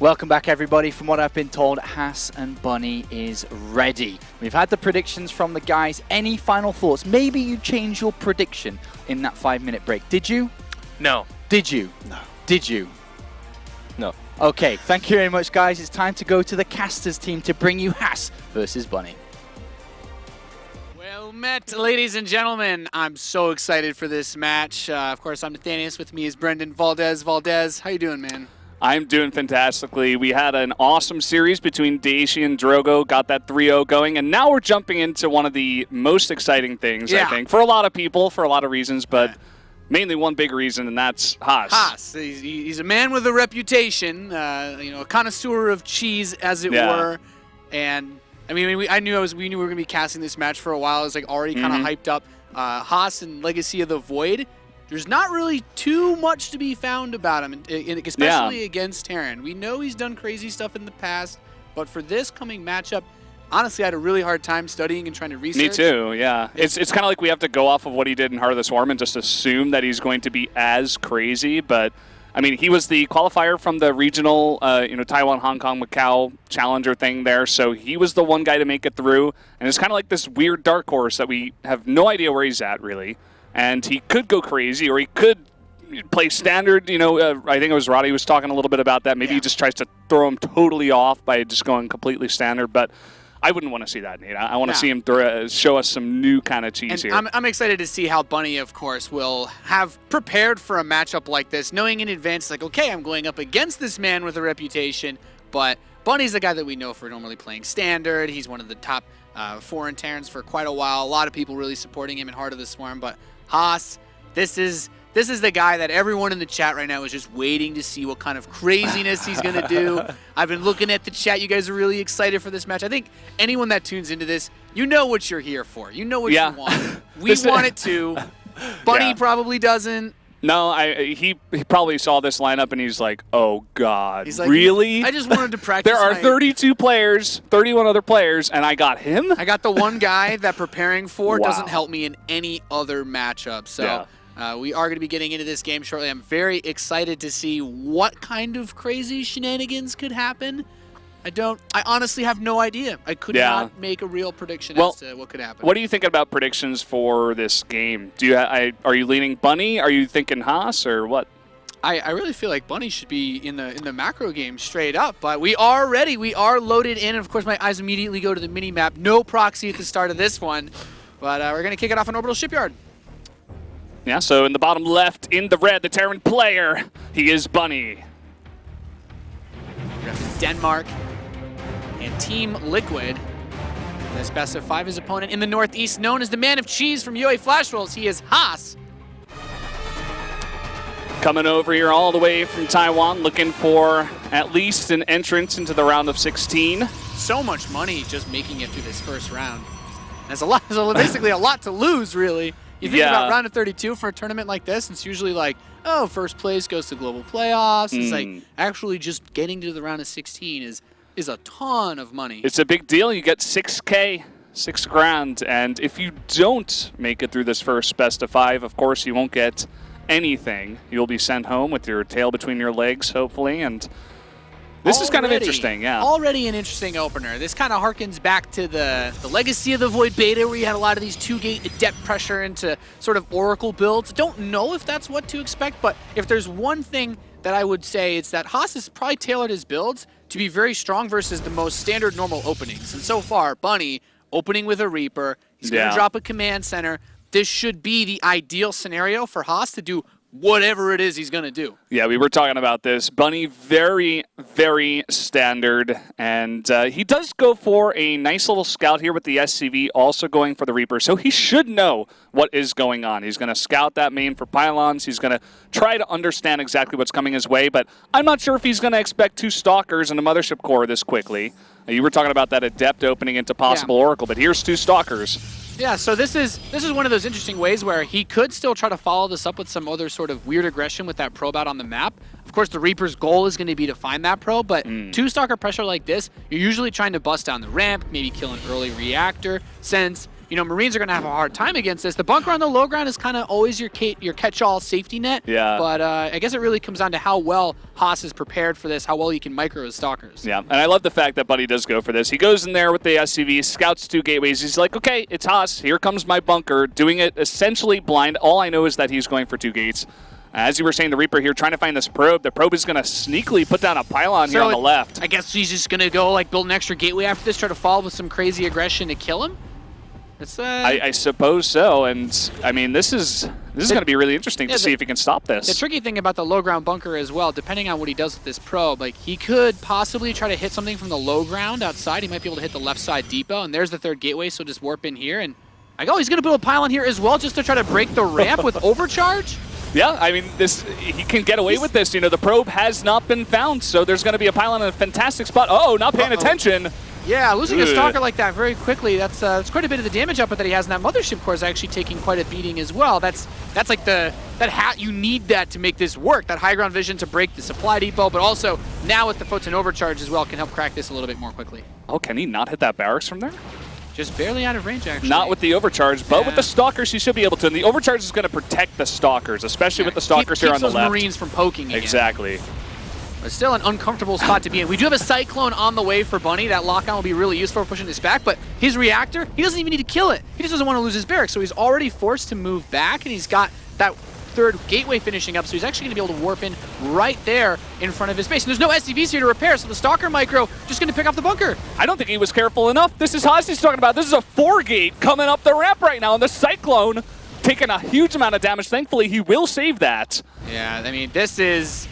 Welcome back, everybody. From what I've been told, Haas and Bunny is ready. We've had the predictions from the guys. Any final thoughts? Maybe you changed your prediction in that 5-minute break. Did you? No. Did you? No. Did you? No. Okay, thank you very much, guys. It's time to go to the casters team to bring you Haas versus Bunny. Well met, ladies and gentlemen. I'm so excited for this match. Of course, I'm Nathanius. With me is Brendan Valdez. Valdez, how you doing, man? I'm doing fantastically. We had an awesome series between Daisy and Drogo, got that 3-0 going, and now we're jumping into one of the most exciting things, I think, for a lot of people, for a lot of reasons, but mainly one big reason, and that's Haas. Haas, he's a man with a reputation, a connoisseur of cheese, as it were, and I mean, we knew we were going to be casting this match for a while. It was like already kind of hyped up. Haas and Legacy of the Void. There's not really too much to be found about him, especially against Terran. We know he's done crazy stuff in the past, but for this coming matchup, honestly, I had a really hard time studying and trying to research. Me too, yeah. It's kind of like we have to go off of what he did in Heart of the Swarm and just assume that he's going to be as crazy, but I mean, he was the qualifier from the regional, Taiwan, Hong Kong, Macau challenger thing there, so he was the one guy to make it through, and it's kind of like this weird dark horse that we have no idea where he's at, really. And he could go crazy, or he could play standard. I think it was Roddy was talking a little bit about that. Maybe he just tries to throw him totally off by just going completely standard. But I wouldn't want to see that, Nate. I want to see him show us some new kind of cheese here. I'm excited to see how Bunny, of course, will have prepared for a matchup like this, knowing in advance, like, okay, I'm going up against this man with a reputation, but Bunny's the guy that we know for normally playing standard. He's one of the top foreign Terrans for quite a while. A lot of people really supporting him in Heart of the Swarm, but Haas, this is the guy that everyone in the chat right now is just waiting to see what kind of craziness he's going to do. I've been looking at the chat. You guys are really excited for this match. I think anyone that tunes into this, you know what you're here for. You know what you want. We want it too. Bunny probably doesn't. No, he probably saw this lineup and he's like, oh, God, he's like, really? I just wanted to practice. There are 32 players, 31 other players, and I got him? I got the one guy that preparing for doesn't help me in any other matchup. So we are going to be getting into this game shortly. I'm very excited to see what kind of crazy shenanigans could happen. I honestly have no idea. I could not make a real prediction as to what could happen. What do you think about predictions for this game? Are you leaning Bunny? Are you thinking Haas or what? I really feel like Bunny should be in the macro game straight up, but we are ready. We are loaded in. And of course, my eyes immediately go to the mini map. No proxy at the start of this one, but we're going to kick it off on Orbital Shipyard. Yeah, so in the bottom left, in the red, the Terran player, he is Bunny. We have Denmark and Team Liquid. This best of 5, his opponent in the northeast, known as the Man of Cheese from UA Flash Rolls. He is Haas. Coming over here all the way from Taiwan, looking for at least an entrance into the round of 16. So much money just making it through this first round. There's a lot, basically a lot to lose, really. You think about round of 32 for a tournament like this, it's usually like, oh, first place goes to global playoffs. It's like actually just getting to the round of 16 is a ton of money. It's a big deal. You get $6K, $6,000, and if you don't make it through this first best of 5, of course you won't get anything. You'll be sent home with your tail between your legs, hopefully, and this is kind of interesting, Already an interesting opener. This kind of harkens back to the Legacy of the Void beta, where you had a lot of these 2-gate depth pressure into sort of Oracle builds. Don't know if that's what to expect, but if there's one thing that I would say, it's that Haas has probably tailored his builds to be very strong versus the most standard normal openings. And so far, Bunny opening with a Reaper, he's going to drop a command center. This should be the ideal scenario for Haas to do whatever it is he's going to do. Yeah, we were talking about this. Bunny, very, very standard. And he does go for a nice little scout here with the SCV, also going for the Reaper. So he should know what is going on. He's going to scout that main for pylons. He's going to try to understand exactly what's coming his way. But I'm not sure if he's going to expect 2 Stalkers and a Mothership Core this quickly. You were talking about that Adept opening into possible Oracle, but here's 2 Stalkers. Yeah, so this is one of those interesting ways where he could still try to follow this up with some other sort of weird aggression with that probe out on the map. Of course, the Reaper's goal is going to be to find that probe, but 2-Stalker pressure like this, you're usually trying to bust down the ramp, maybe kill an early reactor, since you know, Marines are going to have a hard time against this. The bunker on the low ground is kind of always your catch-all safety net. Yeah. But I guess it really comes down to how well Haas is prepared for this, how well he can micro his stalkers. Yeah, and I love the fact that Buddy does go for this. He goes in there with the SCV, scouts 2 gateways. He's like, okay, it's Haas. Here comes my bunker, doing it essentially blind. All I know is that he's going for 2 gates. As you were saying, the Reaper here trying to find this probe. The probe is going to sneakily put down a pylon here on the left. I guess he's just going to go like build an extra gateway after this, try to follow with some crazy aggression to kill him. It's, I suppose so, and I mean this is going to be really interesting to see if he can stop this. The tricky thing about the low ground bunker as well, depending on what he does with this probe, like he could possibly try to hit something from the low ground outside. He might be able to hit the left side depot, and there's the 3rd gateway, so just warp in here. And like, oh, he's going to build a pylon here as well, just to try to break the ramp with overcharge. Yeah, I mean, he can get away with this. You know, the probe has not been found, so there's going to be a pylon in a fantastic spot. Oh, not paying attention. Yeah, losing a stalker like that very quickly, that's quite a bit of the damage output that he has, and that mothership core is actually taking quite a beating as well. That's like you need that to make this work, that high ground vision to break the supply depot, but also now with the photon overcharge as well can help crack this a little bit more quickly. Oh, can he not hit that barracks from there? Just barely out of range, actually. Not with the overcharge, but with the stalkers, he should be able to. And the overcharge is going to protect the stalkers, especially with the stalkers here on the left. Keeps those Marines from poking again. Exactly. But still an uncomfortable spot to be in. We do have a Cyclone on the way for Bunny. That lockdown will be really useful for pushing this back, but his reactor, he doesn't even need to kill it. He just doesn't want to lose his barracks, so he's already forced to move back, and he's got that 3rd gateway finishing up, so he's actually going to be able to warp in right there in front of his base. And there's no SCVs here to repair, so the Stalker Micro just going to pick up the bunker. I don't think he was careful enough. This is Haas he's talking about. This is a 4-gate coming up the ramp right now, and the Cyclone taking a huge amount of damage. Thankfully, he will save that. Yeah, I mean, this is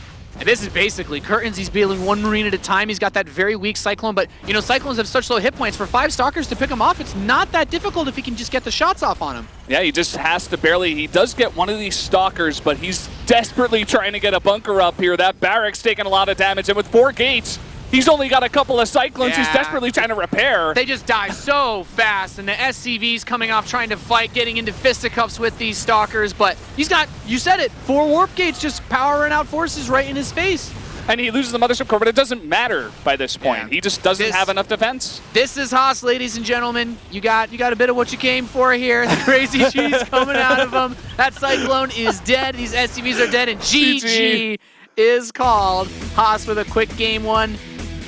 basically curtains. He's building 1 Marine at a time. He's got that very weak Cyclone, but you know, Cyclones have such low hit points. For 5 Stalkers to pick him off, it's not that difficult if he can just get the shots off on him. Yeah, he just has to barely. He does get one of these Stalkers, but he's desperately trying to get a bunker up here. That barracks taking a lot of damage, and with 4 gates, he's only got a couple of Cyclones he's desperately trying to repair. They just die so fast, and the SCV's coming off trying to fight, getting into fisticuffs with these Stalkers, but he's got, you said it, 4 warp gates just powering out forces right in his face. And he loses the mothership core, but it doesn't matter by this point. Yeah. He just doesn't have enough defense. This is Haas, ladies and gentlemen. You got a bit of what you came for here. The crazy cheese coming out of him. That Cyclone is dead. These SCVs are dead, and GG is called. Haas with a quick game 1.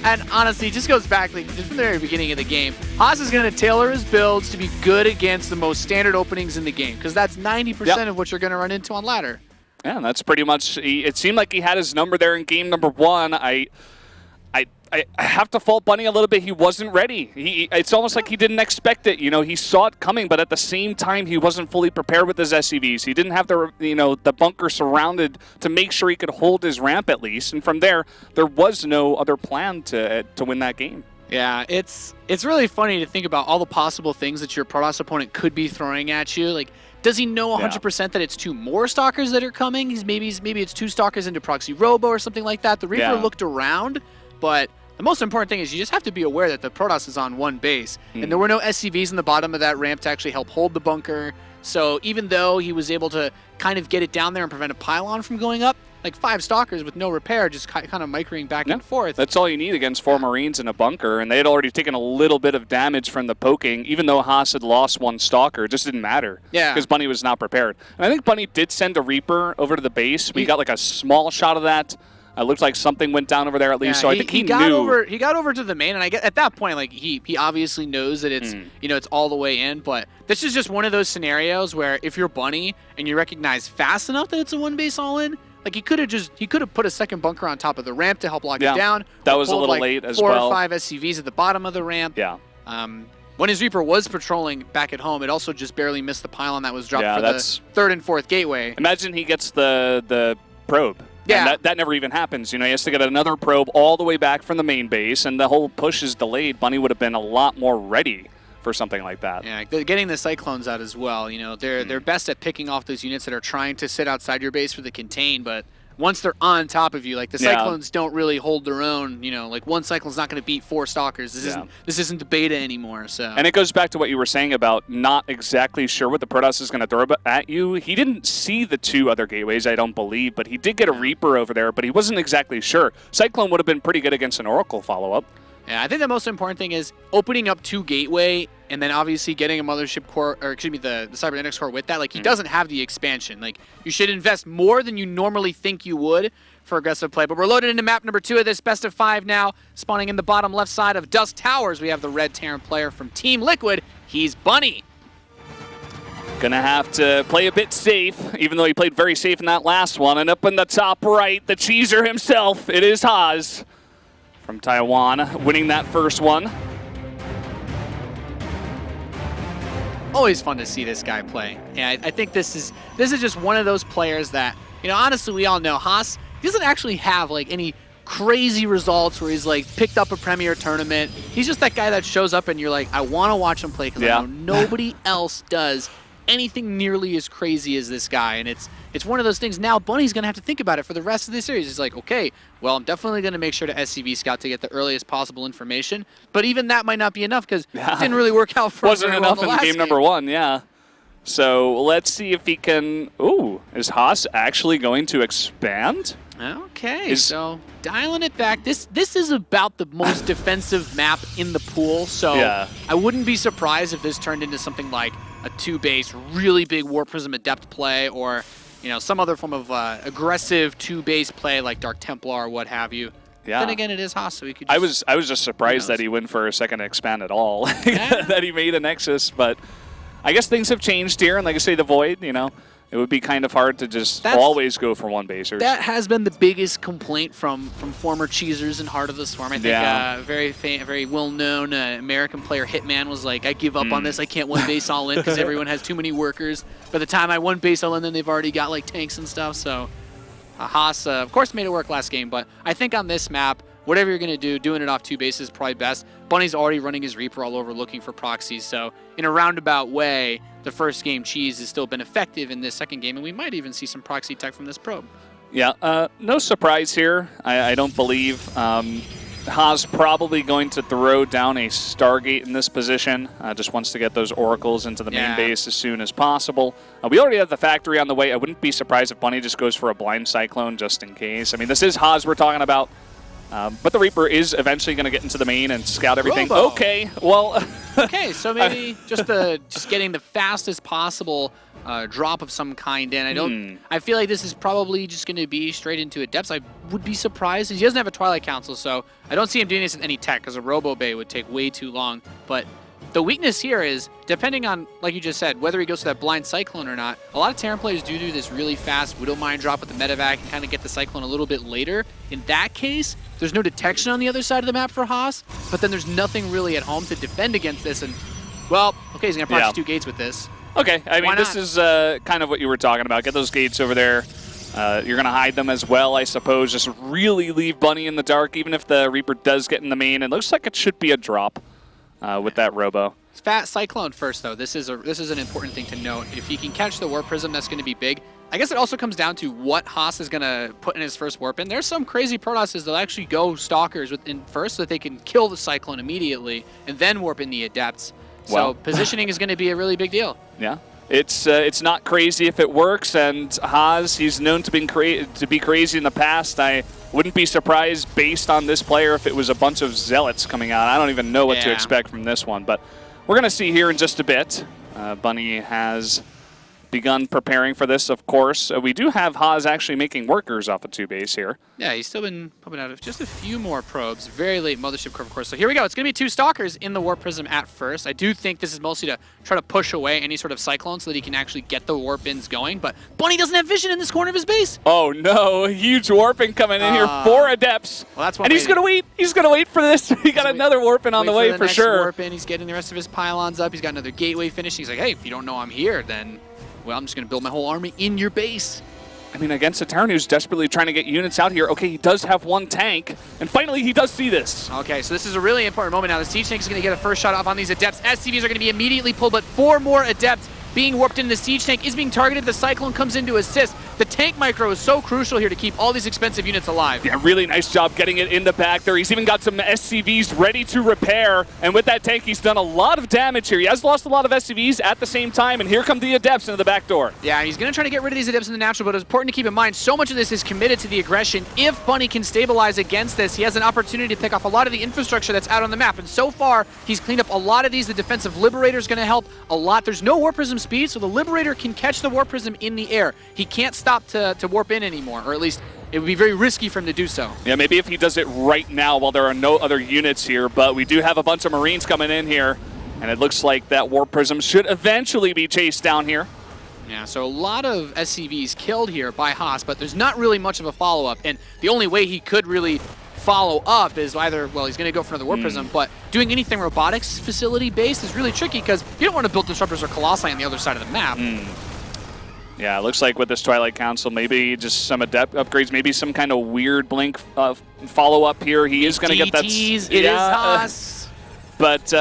And honestly, it just goes back like, just from the very beginning of the game. Haas is going to tailor his builds to be good against the most standard openings in the game, because that's 90% of what you're going to run into on ladder. Yeah, that's pretty much. It seemed like he had his number there in game number 1. I have to fault Bunny a little bit. He wasn't ready. It's almost like he didn't expect it. You know, he saw it coming, but at the same time, he wasn't fully prepared with his SCVs. He didn't have the bunker surrounded to make sure he could hold his ramp at least. And from there was no other plan to win that game. Yeah, it's really funny to think about all the possible things that your Protoss opponent could be throwing at you. Like, does he know 100% that it's 2 more Stalkers that are coming? Maybe it's 2 Stalkers into Proxy Robo or something like that. The Reaper looked around, but the most important thing is you just have to be aware that the Protoss is on 1 base, and there were no SCVs in the bottom of that ramp to actually help hold the bunker. So even though he was able to kind of get it down there and prevent a pylon from going up, like 5 Stalkers with no repair just kind of microing back and forth. That's all you need against 4 Marines in a bunker, and they had already taken a little bit of damage from the poking. Even though Haas had lost 1 Stalker, it just didn't matter. Yeah. Because Bunny was not prepared. And I think Bunny did send a Reaper over to the base. We got like a small shot of that. It looked like something went down over there at least, so I think he knew. He got over to the main, and I get at that point, like he obviously knows that it's it's all the way in. But this is just one of those scenarios where if you're Bunny and you recognize fast enough that it's a 1 base all in, like he could have put a second bunker on top of the ramp to help lock it down. That was a little late as 4 well. 4 or 5 SCVs at the bottom of the ramp. Yeah. When his Reaper was patrolling back at home, it also just barely missed the pylon that was dropped for the 3rd and 4th gateway. Imagine he gets the probe. Yeah. And that never even happens. You know, he has to get another probe all the way back from the main base, and the whole push is delayed. Bunny would have been a lot more ready for something like that. Yeah, getting the Cyclones out as well. You know, they're best at picking off those units that are trying to sit outside your base for the contain, but once they're on top of you, like the Cyclones don't really hold their own. You know, like 1 Cyclone's not going to beat 4 Stalkers. This isn't the beta anymore. So. And it goes back to what you were saying about not exactly sure what the Protoss is going to throw at you. He didn't see the 2 other gateways, I don't believe, but he did get a Reaper over there, but he wasn't exactly sure. Cyclone would have been pretty good against an Oracle follow-up. Yeah, I think the most important thing is opening up 2 gateway and then obviously getting a mothership core, or excuse me, the cybernetics core with that, like he doesn't have the expansion. Like you should invest more than you normally think you would for aggressive play. But we're loaded into map number 2 of this best of 5 now. Spawning in the bottom left side of Dusk Towers, we have the red Terran player from Team Liquid. He's Bunny. Gonna have to play a bit safe, even though he played very safe in that last one. And up in the top right, the cheeser himself, it is Haas from Taiwan, winning that first one. Always fun to see this guy play. And I think this is just one of those players that, you know, honestly, we all know Haas, he doesn't actually have like any crazy results where he's like picked up a premier tournament. He's just that guy that shows up and you're like, I want to watch him play because I know nobody else does anything nearly as crazy as this guy. And it's one of those things. Now Bunny's going to have to think about it for the rest of the series. He's like, okay, well, I'm definitely going to make sure to SCV scout to get the earliest possible information. But even that might not be enough because it didn't really work out for him. Wasn't enough in game number 1, yeah. So let's see if he can... Ooh, is Haas actually going to expand? Okay, so dialing it back. This is about the most defensive map in the pool, so I wouldn't be surprised if this turned into something like a 2-base, really big War Prism Adept play, or you know, some other form of aggressive 2-base play like Dark Templar or what have you. Yeah. Then again, it is Haas, so he could. I was just surprised that he went for a second expand at all. That he made a Nexus, but I guess things have changed here, and like I say, the Void, you know. It would be kind of hard to just always go for 1-basers. That has been the biggest complaint from former cheesers in Heart of the Swarm. I think very well-known American player Hitman was like, I give up on this. I can't 1-base all in because everyone has too many workers. By the time I 1-base all in, then they've already got like tanks and stuff. So Haas, of course, made it work last game. But I think on this map, whatever you're going to do, doing it off 2 bases is probably best. Bunny's already running his Reaper all over looking for proxies. So in a roundabout way, the first game cheese has still been effective in this second game, and we might even see some proxy tech from this probe. Yeah, no surprise here. I don't believe. Haas probably going to throw down a Stargate in this position. Just wants to get those Oracles into the main base as soon as possible. We already have the factory on the way. I wouldn't be surprised if Bunny just goes for a blind Cyclone just in case. I mean, this is Haas we're talking about. But the Reaper is eventually going to get into the main and scout everything. Robo. Okay, well... Okay, so maybe just getting the fastest possible drop of some kind in. I feel like this is probably just going to be straight into a depths. I would be surprised. He doesn't have a Twilight Council, so I don't see him doing this with any tech because a Robo Bay would take way too long. But the weakness here is, depending on, like you just said, whether he goes to that blind Cyclone or not, a lot of Terran players do this really fast Widow Mine drop with the Medevac and kind of get the Cyclone a little bit later. In that case, there's no detection on the other side of the map for Haas, but then there's nothing really at home to defend against this. And, well, okay, he's going to proxy 2 gates with this. Okay, I mean, this is kind of what you were talking about. Get those gates over there. You're going to hide them as well, I suppose. Just really leave Bunny in the dark, even if the Reaper does get in the main. It looks like it should be a drop. With that Robo. Fat Cyclone first, though. This is an important thing to note. If he can catch the Warp Prism, that's going to be big. I guess it also comes down to what Haas is going to put in his first Warp in. There's some crazy Protosses that'll actually go Stalkers in first so that they can kill the Cyclone immediately and then Warp in the Adepts. So positioning is going to be a really big deal. Yeah. It's not crazy if it works, and Haas, he's known to be crazy in the past. I wouldn't be surprised based on this player if it was a bunch of Zealots coming out. I don't even know what to expect from this one, but we're going to see here in just a bit. Bunny has begun preparing for this, of course. We do have Haas actually making workers off of 2-base here. Yeah, he's still been pumping out of just a few more probes. Very late Mothership Core, of course. So here we go. It's going to be 2 Stalkers in the Warp Prism at first. I do think this is mostly to try to push away any sort of Cyclone so that he can actually get the Warp Ins going. But Bunny doesn't have vision in this corner of his base. Oh, no. Huge Warping coming in here. 4 Adepts. Well, that's and he's going to wait. He's going to wait for this. He got another Warping on the way for sure. Warp in. He's getting the rest of his pylons up. He's got another Gateway finishing. He's like, hey, if you don't know I'm here, then... well, I'm just going to build my whole army in your base. I mean, against a Terran who's desperately trying to get units out here. Okay, he does have 1 tank, and finally he does see this. Okay, so this is a really important moment now. The Siege Tank is going to get a first shot off on these Adepts. SCVs are going to be immediately pulled, but 4 more Adepts being warped into the Siege Tank is being targeted. The Cyclone comes in to assist. The tank micro is so crucial here to keep all these expensive units alive. Yeah, really nice job getting it in the back there. He's even got some SCVs ready to repair, and with that tank, he's done a lot of damage here. He has lost a lot of SCVs at the same time, and here come the Adepts into the back door. Yeah, he's going to try to get rid of these Adepts in the natural, but it's important to keep in mind, so much of this is committed to the aggression. If Bunny can stabilize against this, he has an opportunity to pick off a lot of the infrastructure that's out on the map, and so far, he's cleaned up a lot of these. The defensive Liberator is going to help a lot. There's no Warp Prism speed, so the Liberator can catch the Warp Prism in the air. He can't stop to warp in anymore, or at least it would be very risky for him to do so. Yeah, maybe if he does it right now while there are no other units here, but we do have a bunch of Marines coming in here, and it looks like that Warp Prism should eventually be chased down here. Yeah, so a lot of SCVs killed here by Haas, but there's not really much of a follow-up, and the only way he could really follow up is either, well, he's going to go for another Warp Prism, but doing anything robotics facility-based is really tricky because you don't want to build Disruptors or Colossi on the other side of the map. Yeah, it looks like with this Twilight Council, maybe just some Adept upgrades, maybe some kind of weird Blink follow-up here. He is going to get that. It is Haas. But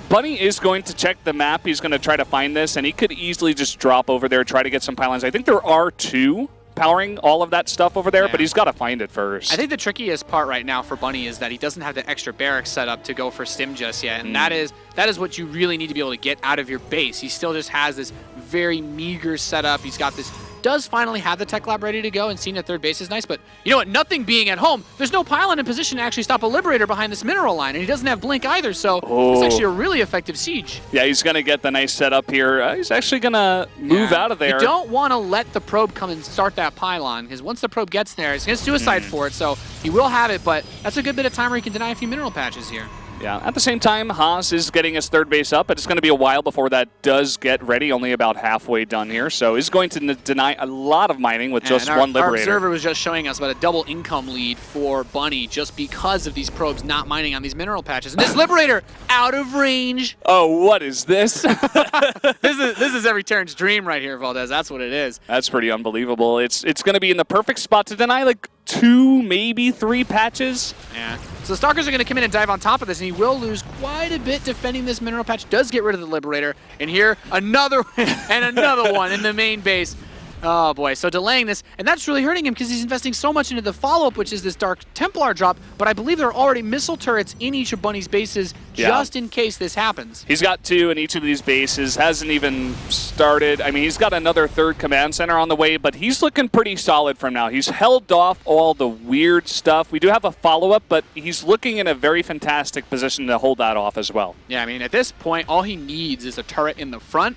Bunny is going to check the map. He's going to try to find this, and he could easily just drop over there, try to get some pylons. I think there are 2 powering all of that stuff over there, but he's got to find it first. I think the trickiest part right now for Bunny is that he doesn't have the extra barracks set up to go for Stim just yet, and that is what you really need to be able to get out of your base. He still just has this very meager setup. He's got this, does finally have the tech lab ready to go, and seeing a third base is nice, but you know what, nothing being at home, there's no pylon in position to actually stop a Liberator behind this mineral line, and he doesn't have Blink either, so it's actually a really effective siege. Yeah, he's going to get the nice setup here. He's actually going to move out of there. You don't want to let the probe come and start that pylon, because once the probe gets there, it's going to suicide for it, so he will have it, but that's a good bit of time where he can deny a few mineral patches here. Yeah, at the same time, Haas is getting his third base up, but it's going to be a while before that does get ready, only about halfway done here. So he's going to deny a lot of mining with just one Liberator. Our observer was just showing us about a double income lead for Bunny just because of these probes not mining on these mineral patches. And this Liberator out of range. Oh, what is this? This is every Terran's dream right here, Valdez. That's what it is. That's pretty unbelievable. It's going to be in the perfect spot to deny like 2, maybe 3 patches. Yeah. So the Stalkers are going to come in and dive on top of this, and he will lose quite a bit defending this mineral patch. Does get rid of the Liberator, and here another and another one in the main base. Oh boy, so delaying this, and that's really hurting him because he's investing so much into the follow-up, which is this Dark Templar drop, but I believe there are already missile turrets in each of Bunny's bases just in case this happens. He's got 2 in each of these bases, hasn't even started. I mean, he's got another 3rd command center on the way, but he's looking pretty solid from now. He's held off all the weird stuff. We do have a follow-up, but he's looking in a very fantastic position to hold that off as well. Yeah, I mean, at this point, all he needs is a turret in the front.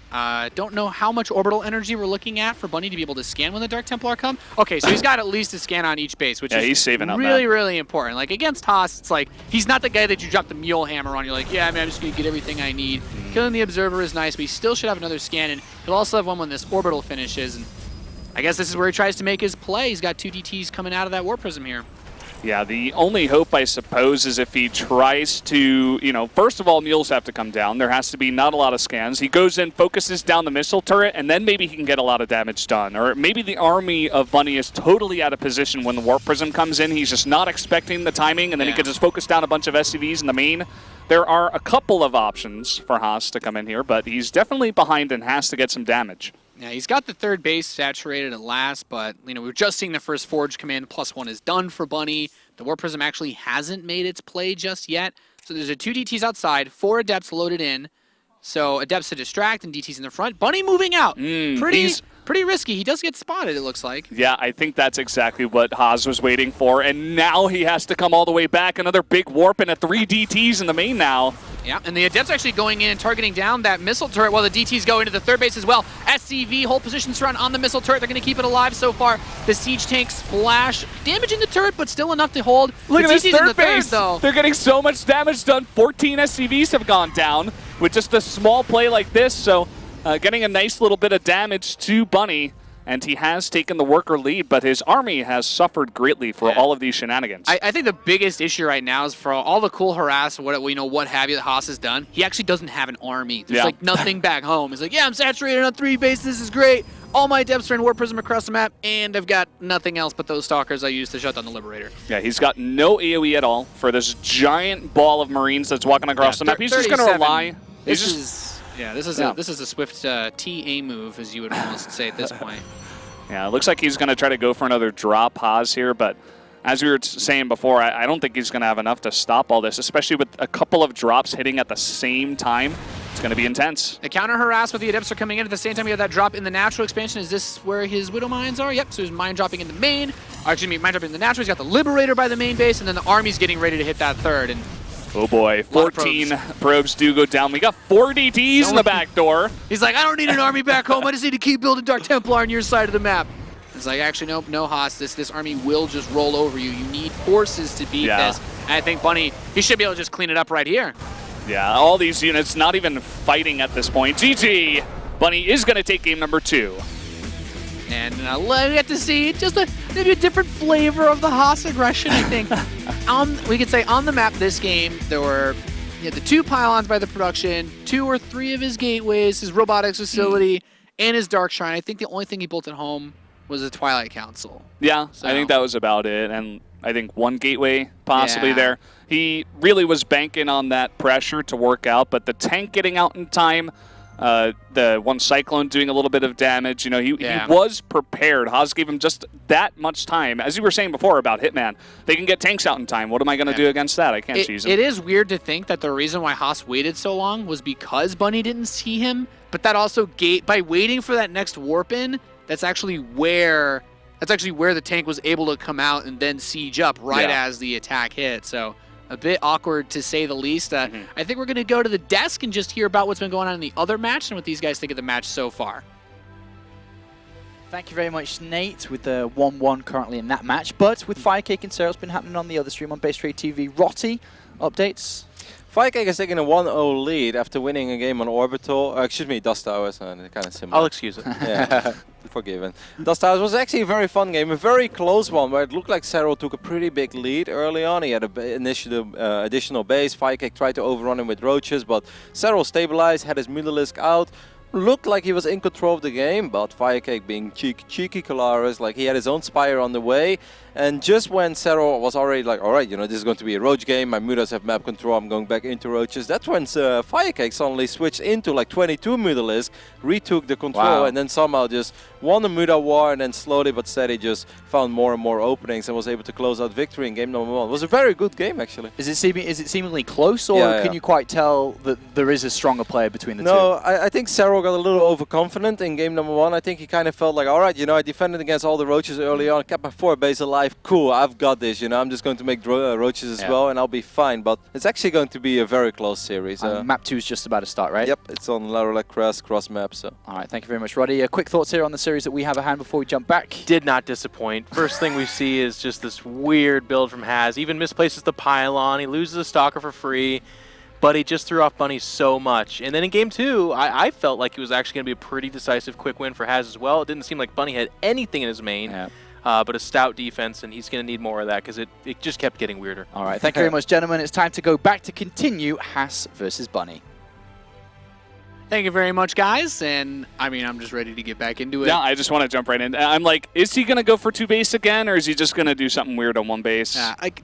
Don't know how much orbital energy we're looking at for Bunny to be able to scan when the Dark Templar come. Okay, so he's got at least a scan on each base, which is he's saving up really, really important. Like, against Haas, it's like, he's not the guy that you drop the mule hammer on. You're like, yeah, I mean, I'm just going to get everything I need. Killing the Observer is nice, but he still should have another scan, and he'll also have one when this orbital finishes, and I guess this is where he tries to make his play. He's got 2 DTs coming out of that Warp Prism here. Yeah, the only hope, I suppose, is if he tries to, first of all, mules have to come down. There has to be not a lot of scans. He goes in, focuses down the missile turret, and then maybe he can get a lot of damage done. Or maybe the army of Bunny is totally out of position when the Warp Prism comes in. He's just not expecting the timing, and then he could just focus down a bunch of SCVs in the main. There are a couple of options for Haas to come in here, but he's definitely behind and has to get some damage. Yeah, he's got the 3rd base saturated at last, but we were just seeing the first Forge come in. +1 is done for Bunny. The Warp Prism actually hasn't made its play just yet. So there's a 2 DTs outside, 4 Adepts loaded in. So Adepts to distract and DTs in the front. Bunny moving out. Pretty risky. He does get spotted, it looks like. Yeah, I think that's exactly what Haas was waiting for, and now he has to come all the way back. Another big warp and a 3 DTs in the main now. Yeah, and the Adepts actually going in and targeting down that missile turret while the DTs go into the 3rd base as well. SCV, hold position surround on the missile turret. They're going to keep it alive so far. The siege tanks splash, damaging the turret, but still enough to hold. Look at this 3rd base, though. They're getting so much damage done. 14 SCVs have gone down with just a small play like this, so getting a nice little bit of damage to Bunny. And he has taken the worker lead, but his army has suffered greatly for all of these shenanigans. I think the biggest issue right now is for all the cool harass, what have you that Haas has done. He actually doesn't have an army. There's like nothing back home. He's like, yeah, I'm saturated on 3 bases. This is great. All my Adepts are in Warp Prism across the map, and I've got nothing else but those Stalkers I used to shut down the Liberator. Yeah, he's got no AoE at all for this giant ball of Marines that's walking across the map. He's just going to rely. This is a Swift TA move, as you would almost say at this point. Yeah, it looks like he's going to try to go for another drop Haas here, but as we were saying before, I don't think he's going to have enough to stop all this, especially with a couple of drops hitting at the same time. It's going to be intense. The counter harass with the Adepts are coming in at the same time. We have that drop in the natural expansion. Is this where his Widow Mines are? Yep, so there's mine dropping in the main. Or excuse me, mine dropping in the natural. He's got the Liberator by the main base, and then the army's getting ready to hit that third. And oh boy, 14 probes do go down. We got 4 DTs in the back door. He's like, I don't need an army back home. I just need to keep building Dark Templar on your side of the map. It's like, actually, nope, no, Haas. This army will just roll over you. You need forces to beat this. And I think Bunny, he should be able to just clean it up right here. Yeah, all these units not even fighting at this point. GG! Bunny is going to take game number 2. And we get to see just maybe a different flavor of the Haas aggression, I think. We could say on the map this game, there were the 2 pylons by the production, 2 or 3 of his gateways, his robotics facility, and his Dark Shrine. I think the only thing he built at home was a Twilight Council. Yeah, so. I think that was about it. And I think 1 gateway possibly there. He really was banking on that pressure to work out, but the tank getting out in time, the 1 Cyclone doing a little bit of damage, he was prepared. Haas gave him just that much time. As you were saying before about Hitman, they can get tanks out in time. What am I going to do against that? I can't cheese him. It is weird to think that the reason why Haas waited so long was because Bunny didn't see him, but that also by waiting for that next warp in, that's actually where the tank was able to come out and then siege up as the attack hit. So a bit awkward to say the least. I think we're going to go to the desk and just hear about what's been going on in the other match and what these guys think of the match so far. Thank you very much, Nate, with the 1-1 currently in that match. But with Firecake and Sarah, it's been happening on the other stream on Base Trade TV. Rotty, updates? Firecake is taking a 1-0 lead after winning a game on Orbital. Excuse me, Dust Towers. Kind of similar. I'll excuse it. Yeah, forgiven. Dust Towers was actually a very fun game, a very close one, where it looked like Cero took a pretty big lead early on. He had an additional base. Firecake tried to overrun him with roaches, but Cero stabilized, had his Mutalisk out. Looked like he was in control of the game, but Firecake being cheeky Kalaris, like he had his own Spire on the way. And just when Cero was already like, all right, this is going to be a roach game, my Mutas have map control, I'm going back into roaches. That's when Firecake suddenly switched into like 22 Mutalisk, retook the control, and then somehow just won the Muta war, and then slowly but steady just found more and more openings and was able to close out victory in game number 1. It was a very good game, actually. Is it seemingly close, or can you quite tell that there is a stronger player between the two? No, I think Cero got a little overconfident in game number 1. I think he kind of felt like, all right, I defended against all the roaches early on, kept my 4 base alive. Cool, I've got this, I'm just going to make roaches as well and I'll be fine. But it's actually going to be a very close series. Map 2 is just about to start, right? Yep, it's on Larolek Crest cross map. So. All right, thank you very much, Roddy. Quick thoughts here on the series that we have at hand before we jump back. Did not disappoint. First thing we see is just this weird build from Haz. Even misplaces the pylon, he loses the Stalker for free. But he just threw off Bunny so much. And then in game 2, I felt like it was actually going to be a pretty decisive quick win for Haz as well. It didn't seem like Bunny had anything in his main, but a stout defense, and he's going to need more of that because it just kept getting weirder. All right, thank you very much, gentlemen. It's time to go back to continue Haas versus Bunny. Thank you very much, guys. And, I'm just ready to get back into it. Yeah, I just want to jump right in. I'm like, is he going to go for 2 base again, or is he just going to do something weird on 1 base?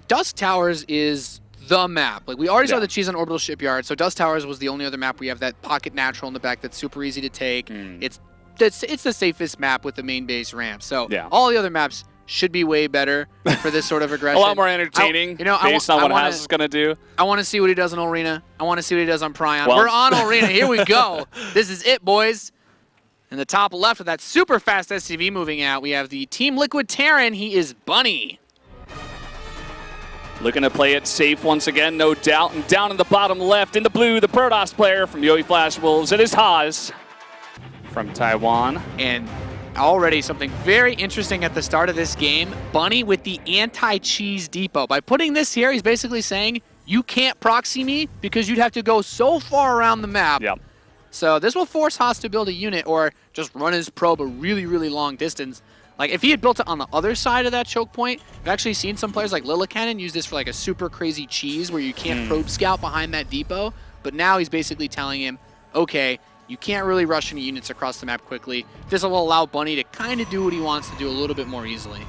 Dust Towers is the map. Like, we already saw the cheese on Orbital Shipyard, so Dust Towers was the only other map where you have that pocket natural in the back that's super easy to take. It's the safest map with the main base ramp. So all the other maps should be way better for this sort of aggression. A lot more entertaining based on what Haz is going to do. I want to see what he does on Arena. I want to see what he does on Prion. We're on Arena. Here we go. This is it, boys. In the top left with that super fast SCV moving out, we have the Team Liquid Terran. He is Bunny. Looking to play it safe once again, no doubt. And down in the bottom left, in the blue, the Protoss player from Yowie Flash Wolves. It is Haas from Taiwan. And already something very interesting at the start of this game. Bunny with the anti-cheese depot. By putting this here, he's basically saying, you can't proxy me because you'd have to go so far around the map. Yep. So this will force Haas to build a unit or just run his probe a really, really long distance. Like, if he had built it on the other side of that choke point, I've actually seen some players like Lilicannon use this for like a super crazy cheese where you can't probe scout behind that depot. But now he's basically telling him, okay, you can't really rush any units across the map quickly. This will allow Bunny to kind of do what he wants to do a little bit more easily.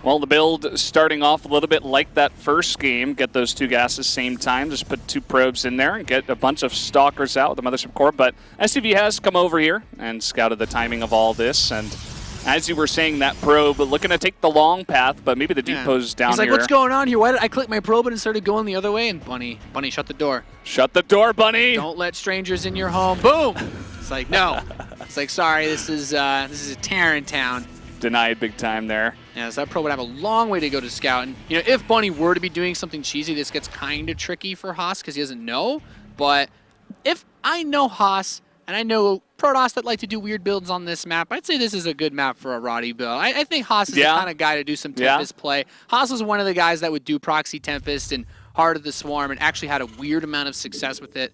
Well, the build starting off a little bit like that first game. Get those 2 gases same time. Just put 2 probes in there and get a bunch of stalkers out with the Mothership Core. But SCV has come over here and scouted the timing of all this. And as you were saying, that probe looking to take the long path, but maybe the depot's down He's like, here. what's going on here? Why did I click my probe and it started going the other way? And Bunny, shut the door. Shut the door, Bunny. Don't let strangers in your home. Boom. It's like, no. It's like, sorry, this is a Terran town. Denied big time there. Yeah, so that probe would have a long way to go to scout. And, you know, if Bunny were to be doing something cheesy, this gets kind of tricky for Haas because he doesn't know. But if I know Haas and I know Protoss that like to do weird builds on this map, I'd say this is a good map for a Roddy build. I think Haas is the kind of guy to do some Tempest play. Haas was one of the guys that would do Proxy Tempest and Heart of the Swarm and actually had a weird amount of success with it.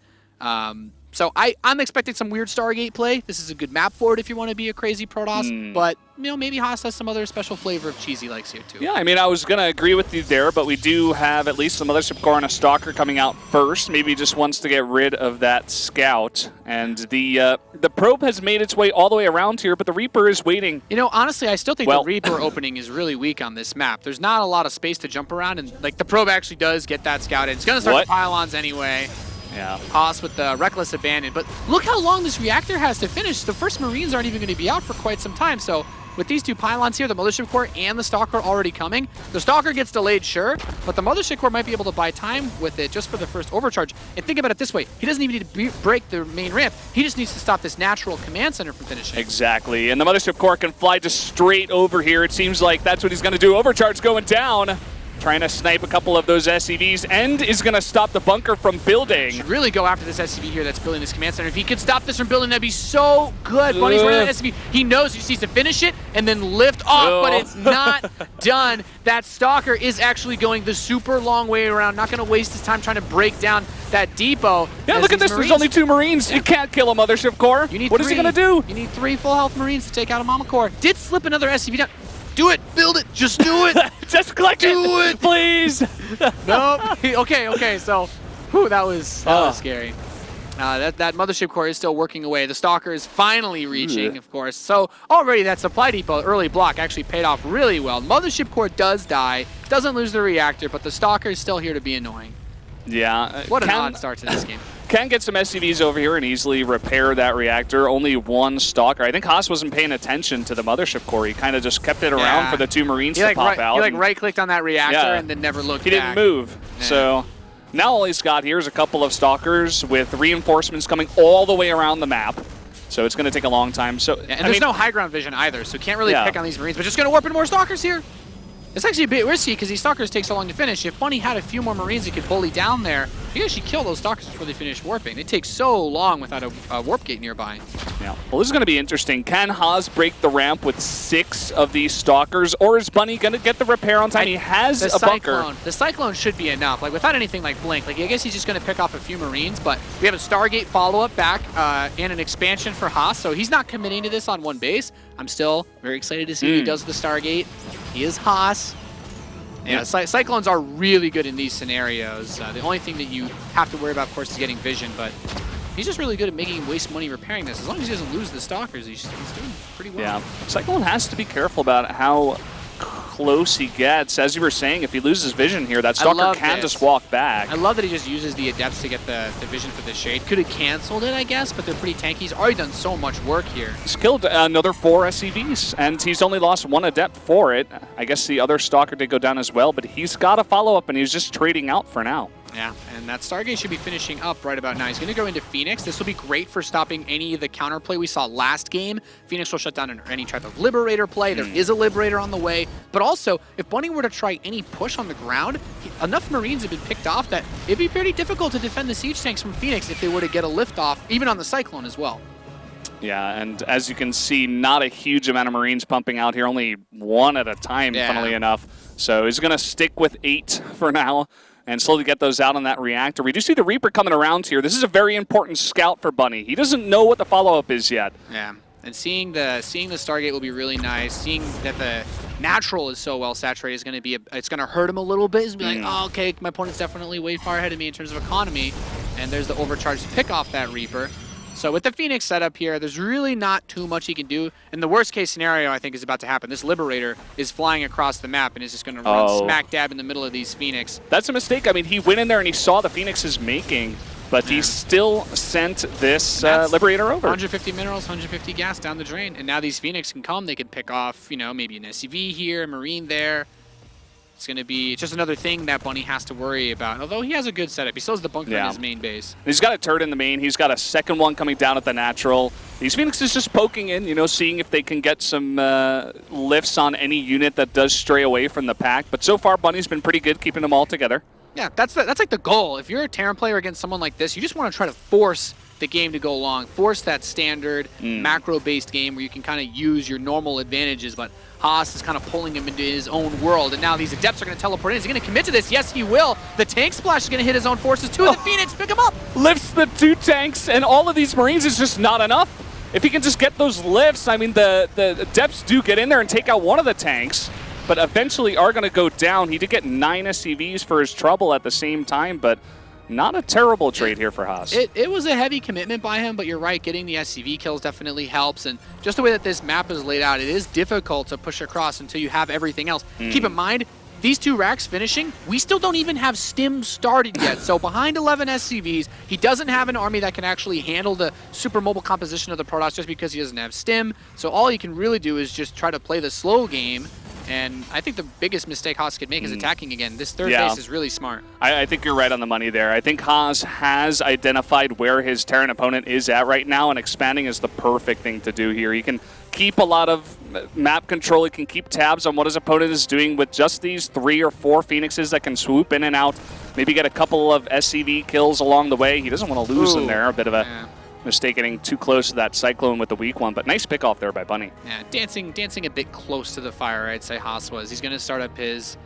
So I'm expecting some weird Stargate play. This is a good map for it if you want to be a crazy Protoss. But, you know, maybe Haas has some other special flavor of cheesy likes here, too. Yeah, I mean, I was going to agree with you there, but we do have at least a Mothership Core and a Stalker coming out first. Maybe he just wants to get rid of that Scout. And the probe has made its way all the way around here, but the Reaper is waiting. You know, honestly, I still think the Reaper opening is really weak on this map. There's not a lot of space to jump around, and, like, the probe actually does get that Scout in. It's going to start the pylons anyway. Yeah. Haas with the Reckless Abandon. But look how long this reactor has to finish. The first Marines aren't even going to be out for quite some time. So with these two pylons here, the Mothership Core and the Stalker already coming, the Stalker gets delayed, sure, but the Mothership Core might be able to buy time with it just for the first overcharge. And think about it this way. He doesn't even need to break the main ramp. He just needs to stop this natural command center from finishing. Exactly. And the Mothership Core can fly just straight over here. It seems like that's what he's going to do. Overcharge going down. Trying to snipe a couple of those SCVs and is going to stop the bunker from building. Should really go after this SCV here that's building this command center. If he could stop this from building, that'd be so good. Bunny's running that SCV. He knows he just needs to finish it and then lift off, but it's not done. That Stalker is actually going the super long way around, not going to waste his time trying to break down that depot. Yeah, look at this. There's only 2 Marines. You can't kill a Mothership Core. What is he going to do? You need 3 full health Marines to take out a Mama Core. Did slip another SCV down. Do it, build it, just do it. Just collect it, please. Nope. Okay, so that was scary. That Mothership Core is still working away. The Stalker is finally reaching, of course. So already that supply depot early block actually paid off really well. Mothership Core does die, doesn't lose the reactor, but the Stalker is still here to be annoying. Yeah. What an odd start to this game. Can get some SCVs over here and easily repair that reactor. Only 1 Stalker. I think Haas wasn't paying attention to the Mothership Core. He kind of just kept it around for the 2 Marines to pop out. He right-clicked on that reactor and then never looked back. He didn't move. Yeah. So now all he's got here is a couple of Stalkers with reinforcements coming all the way around the map. So it's going to take a long time. So and there's no high ground vision either, so can't really pick on these Marines. But just going to warp in more Stalkers here. It's actually a bit risky because these Stalkers take so long to finish. If Bunny had a few more Marines he could bully down there, he could actually kill those Stalkers before they finish warping. They take so long without a warp gate nearby. Yeah. Well, this is going to be interesting. Can Haas break the ramp with 6 of these Stalkers, or is Bunny going to get the repair on time? He has a bunker. The Cyclone should be enough. Like, without anything like Blink, like, I guess he's just going to pick off a few Marines, but we have a Stargate follow-up back and an expansion for Haas, so he's not committing to this on one base. I'm still very excited to see what he does with the Stargate. He is Haas. Yeah, Cyclones are really good in these scenarios. The only thing that you have to worry about, of course, is getting vision, but he's just really good at making him waste money repairing this. As long as he doesn't lose the Stalkers, he's doing pretty well. Yeah, Cyclone has to be careful about how close he gets. As you were saying, if he loses vision here, that Stalker can just walk back. I love that he just uses the Adepts to get the vision for the Shade. Could have canceled it, I guess, but they're pretty tanky. He's already done so much work here. He's killed another 4 SCVs, and he's only lost 1 Adept for it. I guess the other Stalker did go down as well, but he's got a follow-up, and he's just trading out for now. Yeah, and that Stargate should be finishing up right about now. He's going to go into Phoenix. This will be great for stopping any of the counterplay we saw last game. Phoenix will shut down any type of Liberator play. There is a Liberator on the way. But also, if Bunny were to try any push on the ground, enough Marines have been picked off that it'd be pretty difficult to defend the siege tanks from Phoenix if they were to get a lift off, even on the Cyclone as well. Yeah, and as you can see, not a huge amount of Marines pumping out here, only 1 at a time, funnily enough. So he's going to stick with 8 for now and slowly get those out on that reactor. We do see the Reaper coming around here. This is a very important scout for Bunny. He doesn't know what the follow-up is yet. Yeah, and seeing the Stargate will be really nice. Seeing that the natural is so well saturated is going to be it's going to hurt him a little bit. He's going to be like, oh, okay, my opponent's definitely way far ahead of me in terms of economy. And there's the overcharge to pick off that Reaper. So with the Phoenix setup here, there's really not too much he can do. And the worst case scenario, I think, is about to happen. This Liberator is flying across the map and is just going to run smack dab in the middle of these Phoenix. That's a mistake. I mean, he went in there and he saw the Phoenix is making but he still sent this Liberator over. 150 minerals, 150 gas down the drain, and now these Phoenix can come. They can pick off, you know, maybe an SCV here, a Marine there. It's going to be just another thing that Bunny has to worry about. Although he has a good setup. He still has the bunker in his main base. He's got a turret in the main. He's got a second one coming down at the natural. These Phoenixes just poking in, you know, seeing if they can get some lifts on any unit that does stray away from the pack. But so far, Bunny's been pretty good keeping them all together. Yeah, that's like the goal. If you're a Terran player against someone like this, you just want to try to force the game to go long, force that standard macro-based game where you can kind of use your normal advantages, but Haas is kind of pulling him into his own world, and now these Adepts are going to teleport in. Is he going to commit to this? Yes, he will. The tank splash is going to hit his own forces too. The Phoenix, pick him up! Lifts the 2 tanks, and all of these Marines is just not enough. If he can just get those lifts, I mean, the Adepts do get in there and take out one of the tanks, but eventually are going to go down. He did get 9 SCVs for his trouble at the same time, but not a terrible trade here for Haas. It was a heavy commitment by him, but you're right, getting the SCV kills definitely helps, and just the way that this map is laid out, it is difficult to push across until you have everything else. Keep in mind, these 2 racks finishing, we still don't even have Stim started yet, so behind 11 SCVs, he doesn't have an army that can actually handle the super mobile composition of the Protoss just because he doesn't have Stim, so all he can really do is just try to play the slow game. And I think the biggest mistake Haas could make is attacking again. This third base is really smart. I think you're right on the money there. I think Haas has identified where his Terran opponent is at right now, and expanding is the perfect thing to do here. He can keep a lot of map control. He can keep tabs on what his opponent is doing with just these 3 or 4 Phoenixes that can swoop in and out. Maybe get a couple of SCV kills along the way. He doesn't want to lose them there. A bit of a mistake getting too close to that Cyclone with the weak one, but nice pick off there by Bunny. Yeah, dancing a bit close to the fire, I'd say Haas was. He's going to start up his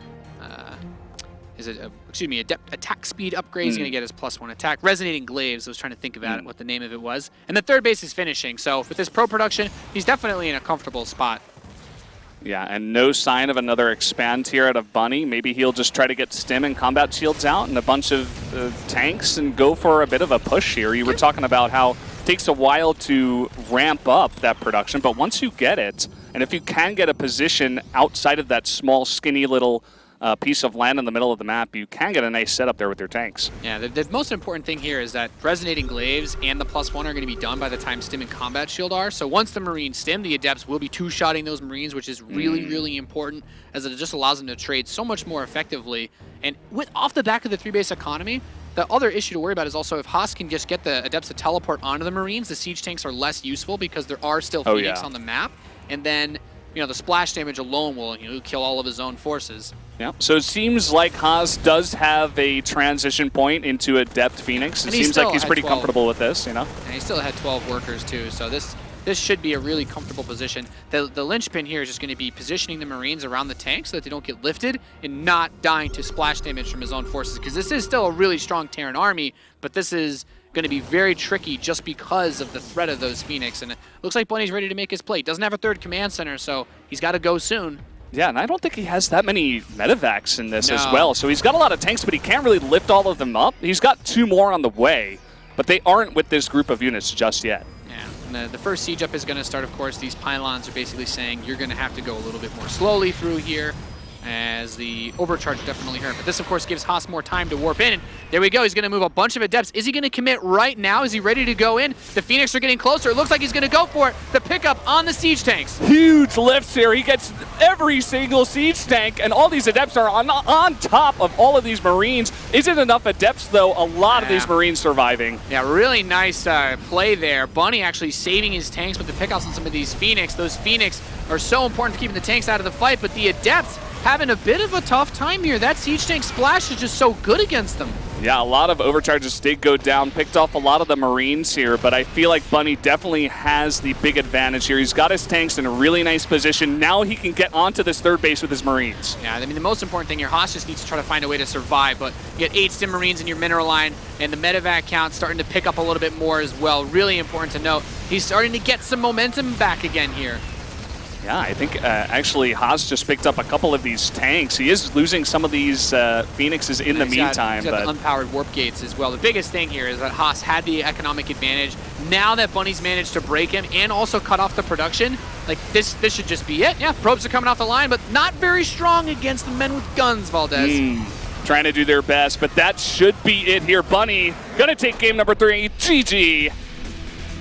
attack speed upgrade. He's going to get his +1 attack. Resonating Glaives, I was trying to think about what the name of it was. And the third base is finishing, so with his pro production, he's definitely in a comfortable spot. Yeah, and no sign of another expand here out of Bunny. Maybe he'll just try to get Stim and combat shields out and a bunch of tanks and go for a bit of a push here. You were talking about how it takes a while to ramp up that production, but once you get it, and if you can get a position outside of that small, skinny little piece of land in the middle of the map, you can get a nice setup there with your tanks. Yeah, the most important thing here is that Resonating Glaives and the +1 are going to be done by the time Stim and Combat Shield are. So once the Marines stim, the Adepts will be 2-shotting those Marines, which is really, really important, as it just allows them to trade so much more effectively. And off the back of the 3-base economy, the other issue to worry about is also if Haas can just get the Adepts to teleport onto the Marines, the siege tanks are less useful because there are still Phoenix on the map. And then, you know, the splash damage alone will kill all of his own forces. Yeah, so it seems like Haas does have a transition point into Adept Phoenix. It seems like he's pretty comfortable with this, you know? And he still had 12 workers too, so this should be a really comfortable position. The linchpin here is just going to be positioning the Marines around the tank so that they don't get lifted and not dying to splash damage from his own forces, because this is still a really strong Terran army, but this is going to be very tricky just because of the threat of those Phoenix. And it looks like Bunny's ready to make his play. Doesn't have a 3rd command center, so he's got to go soon. Yeah, and I don't think he has that many medevacs in this as well. So he's got a lot of tanks, but he can't really lift all of them up. He's got 2 more on the way, but they aren't with this group of units just yet. Yeah, and the first siege up is going to start, of course. These pylons are basically saying you're going to have to go a little bit more slowly through here, as the overcharge definitely hurt. But this, of course, gives Haas more time to warp in. And there we go. He's going to move a bunch of Adepts. Is he going to commit right now? Is he ready to go in? The Phoenix are getting closer. It looks like he's going to go for it. The pickup on the siege tanks. Huge lifts here. He gets every single siege tank, and all these Adepts are on top of all of these Marines. Isn't enough Adepts, though. A lot of these Marines surviving. Yeah, really nice play there. Bunny actually saving his tanks with the pickups on some of these Phoenix. Those Phoenix are so important for keeping the tanks out of the fight, but the Adepts having a bit of a tough time here. That siege tank splash is just so good against them. Yeah, a lot of overcharges did go down, picked off a lot of the Marines here, but I feel like Bunny definitely has the big advantage here. He's got his tanks in a really nice position. Now he can get onto this 3rd base with his Marines. Yeah, I mean, the most important thing here, Haas just needs to try to find a way to survive, but you get 8 Stim Marines in your mineral line, and the medevac count starting to pick up a little bit more as well. Really important to note. He's starting to get some momentum back again here. Yeah, I think actually Haas just picked up a couple of these tanks. He is losing some of these Phoenixes in the meantime. He's got the unpowered warp gates as well. The biggest thing here is that Haas had the economic advantage. Now that Bunny's managed to break him and also cut off the production, like this should just be it. Yeah, probes are coming off the line, but not very strong against the men with guns, Valdez. trying to do their best, but that should be it here. Bunny gonna take game number 3. GG.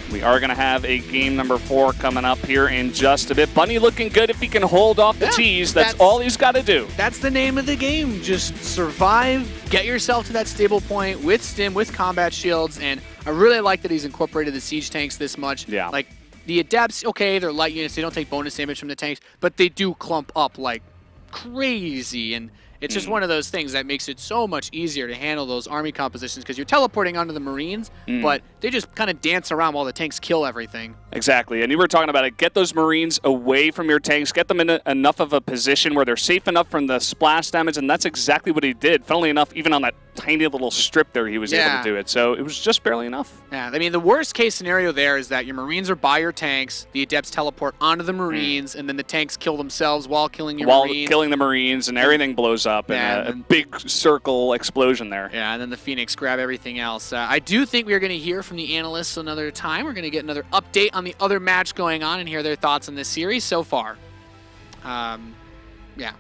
We are going to have a game number 4 coming up here in just a bit. Bunny looking good if he can hold off the tease. That's all he's got to do. That's the name of the game. Just survive, get yourself to that stable point with stim, with combat shields, and I really like that he's incorporated the siege tanks this much. Yeah. Like, the adepts, okay, they're light units, they don't take bonus damage from the tanks, but they do clump up like crazy, and it's just one of those things that makes it so much easier to handle those army compositions because you're teleporting onto the Marines, but they just kind of dance around while the tanks kill everything. Exactly, and you were talking about it. Get those Marines away from your tanks. Get them in enough of a position where they're safe enough from the splash damage, and that's exactly what he did. Funnily enough, even on that tiny little strip there, he was able to do it. So it was just barely enough. Yeah, I mean, the worst case scenario there is that your Marines are by your tanks, the Adepts teleport onto the Marines, and then the tanks kill themselves while killing your Marines. While killing the Marines, and everything blows up in a big circle explosion there. Yeah, and then the Phoenix grab everything else. I do think we're going to hear from the analysts another time. We're going to get another update on the other match going on and hear their thoughts on this series so far. Yeah.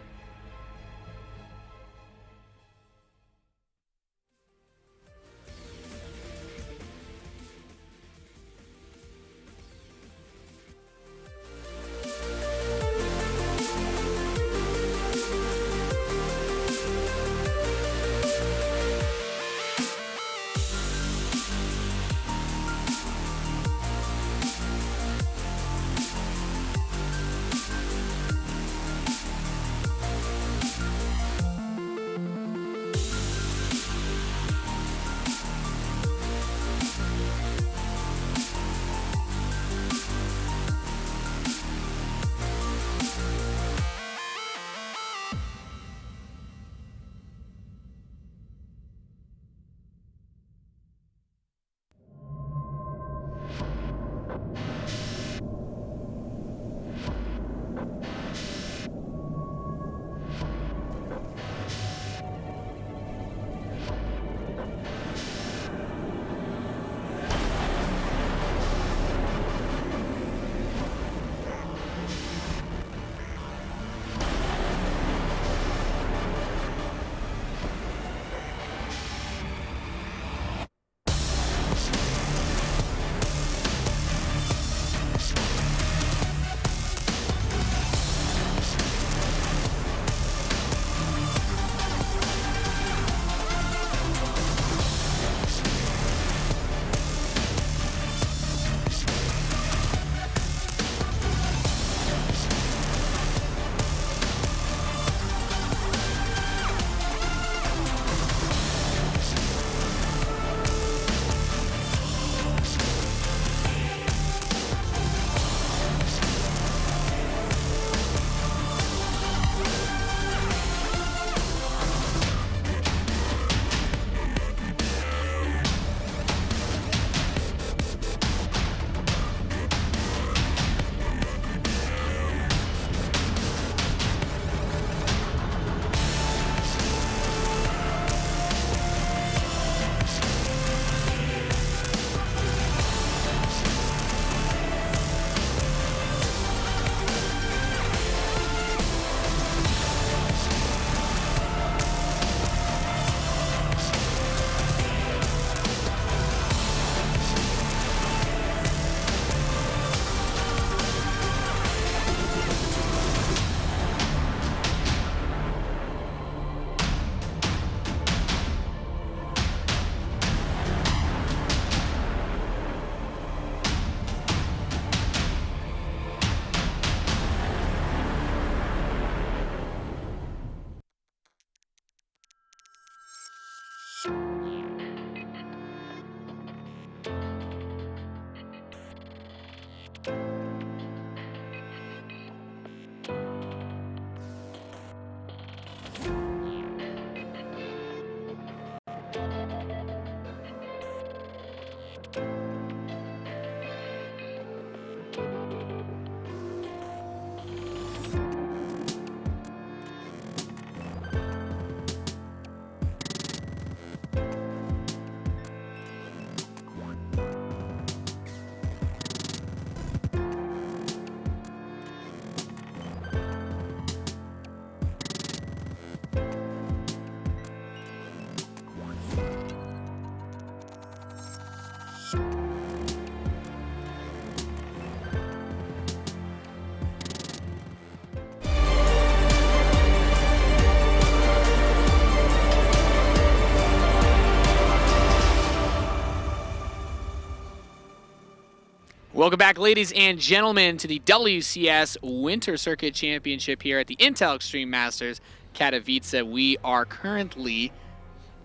Welcome back, ladies and gentlemen, to the WCS Winter Circuit Championship here at the Intel Extreme Masters Katowice. We are currently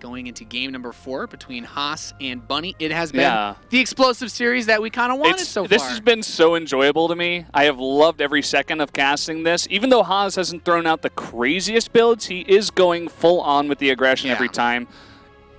going into game number 4 between Haas and Bunny. It has been the explosive series that we kind of wanted so far. This has been so enjoyable to me. I have loved every second of casting this. Even though Haas hasn't thrown out the craziest builds, he is going full on with the aggression every time.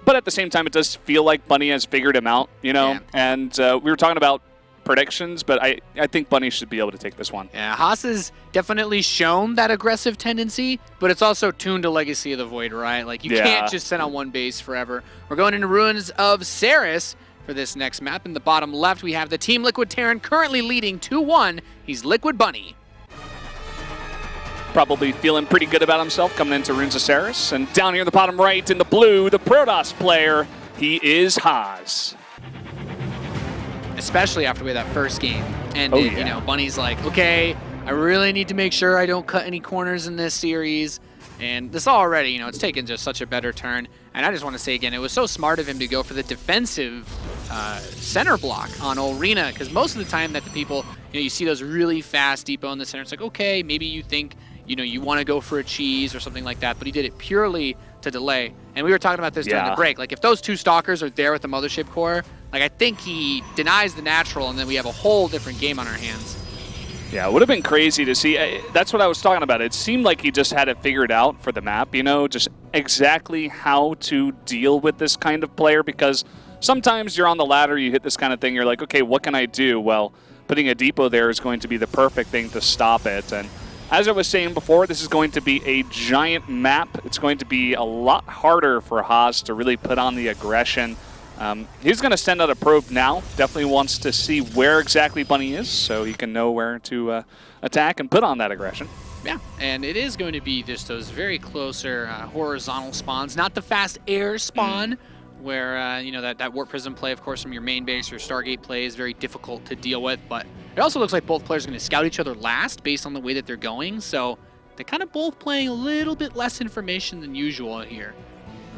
But at the same time, it does feel like Bunny has figured him out, you know? And we were talking about predictions, but I think Bunny should be able to take this one. Yeah, Haas has definitely shown that aggressive tendency, but it's also tuned to Legacy of the Void, right? Like, you can't just sit on one base forever. We're going into Ruins of Ceres for this next map. In the bottom left, we have the Team Liquid Terran currently leading 2-1. He's Liquid Bunny. Probably feeling pretty good about himself coming into Ruins of Ceres. And down here in the bottom right, in the blue, the Protoss player, he is Haas. Especially after that first game ended, you know, Bunny's like, okay, I really need to make sure I don't cut any corners in this series. And this already, you know, it's taken just such a better turn. And I just want to say again, it was so smart of him to go for the defensive center block on Arena, because most of the time that the people, you know, you see those really fast depot in the center, it's like, okay, maybe you think, you know, you want to go for a cheese or something like that, but he did it purely to delay. And we were talking about this during the break. Like, if those 2 stalkers are there with the mothership core, like, I think he denies the natural, and then we have a whole different game on our hands. Yeah, it would have been crazy to see. That's what I was talking about. It seemed like he just had it figured out for the map, you know, just exactly how to deal with this kind of player, because sometimes you're on the ladder, you hit this kind of thing, you're like, okay, what can I do? Well, putting a depot there is going to be the perfect thing to stop it. And as I was saying before, this is going to be a giant map. It's going to be a lot harder for Haas to really put on the aggression. He's going to send out a probe now. Definitely wants to see where exactly Bunny is so he can know where to attack and put on that aggression. Yeah, and it is going to be just those very closer horizontal spawns, not the fast air spawn where, you know, that Warp Prism play, of course, from your main base or Stargate play is very difficult to deal with. But it also looks like both players are going to scout each other last based on the way that they're going. So they're kind of both playing a little bit less information than usual here.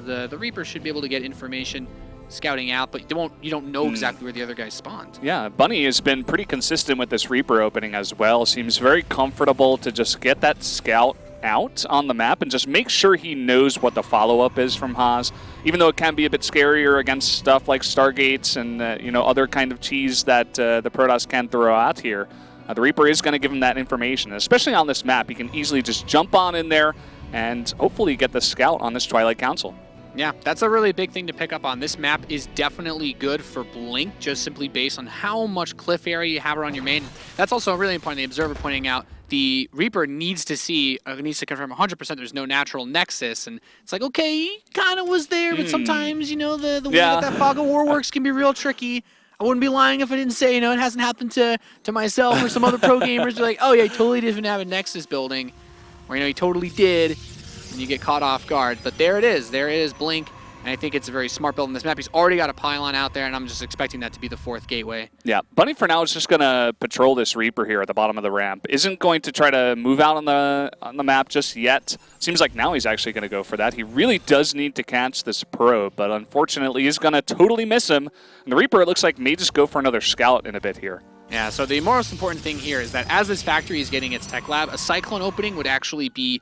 The Reaper should be able to get information scouting out, but you don't know exactly where the other guy spawned. Yeah, Bunny has been pretty consistent with this Reaper opening as well. Seems very comfortable to just get that scout out on the map and just make sure he knows what the follow-up is from Haas, even though it can be a bit scarier against stuff like Stargates and you know, other kind of cheese that the Protoss can throw out here. The Reaper is going to give him that information, especially on this map. He can easily just jump on in there and hopefully get the scout on this Twilight Council. Yeah, that's a really big thing to pick up on. This map is definitely good for Blink, just simply based on how much cliff area you have around your main. That's also really important, the Observer pointing out the Reaper needs to confirm 100% there's no natural nexus. And it's like, okay, he kind of was there, but sometimes, you know, the way that Fog of War works can be real tricky. I wouldn't be lying if I didn't say, you know, it hasn't happened to myself or some other pro gamers. They're like, oh yeah, he totally didn't have a nexus building. Or, you know, he totally did. And you get caught off guard. But there it is. There it is, Blink. And I think it's a very smart build in this map. He's already got a pylon out there, and I'm just expecting that to be the 4th gateway. Yeah, Bunny for now is just going to patrol this Reaper here at the bottom of the ramp. Isn't going to try to move out on the map just yet. Seems like now he's actually going to go for that. He really does need to catch this probe, but unfortunately he's going to totally miss him. And the Reaper, it looks like, may just go for another scout in a bit here. Yeah, so the most important thing here is that as this factory is getting its tech lab, a Cyclone opening would actually be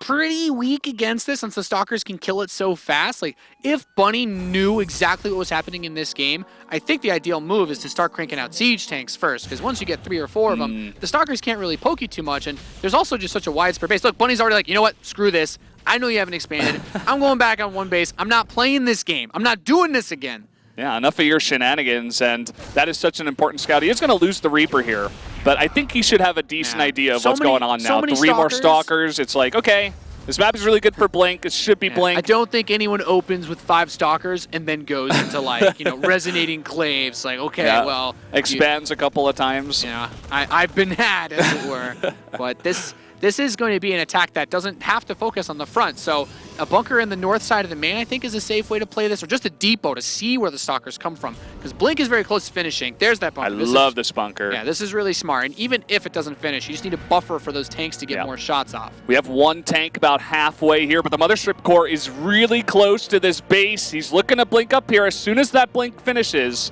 pretty weak against this since the Stalkers can kill it so fast. Like, if Bunny knew exactly what was happening in this game, I think the ideal move is to start cranking out siege tanks first, because once you get 3 or 4 of them, the Stalkers can't really poke you too much, and there's also just such a widespread base. Look, Bunny's already like, you know what, screw this. I know you haven't expanded. I'm going back on one base. I'm not playing this game. I'm not doing this again. Yeah, enough of your shenanigans, and that is such an important scout. He is going to lose the Reaper here, but I think he should have a decent idea of what's going on now. 3 more Stalkers. It's like, okay, this map is really good for Blink. It should be Blink. I don't think anyone opens with 5 Stalkers and then goes into, like, you know, resonating claves. Like, okay, well. Expands a couple of times. Yeah, I've been had, as it were. But this is going to be an attack that doesn't have to focus on the front. So a bunker in the north side of the main, I think, is a safe way to play this, or just a depot to see where the Stalkers come from. Because Blink is very close to finishing. There's that bunker. I love this bunker. Yeah, this is really smart. And even if it doesn't finish, you just need a buffer for those tanks to get more shots off. We have one tank about halfway here, but the Mothership core is really close to this base. He's looking to Blink up here. As soon as that Blink finishes,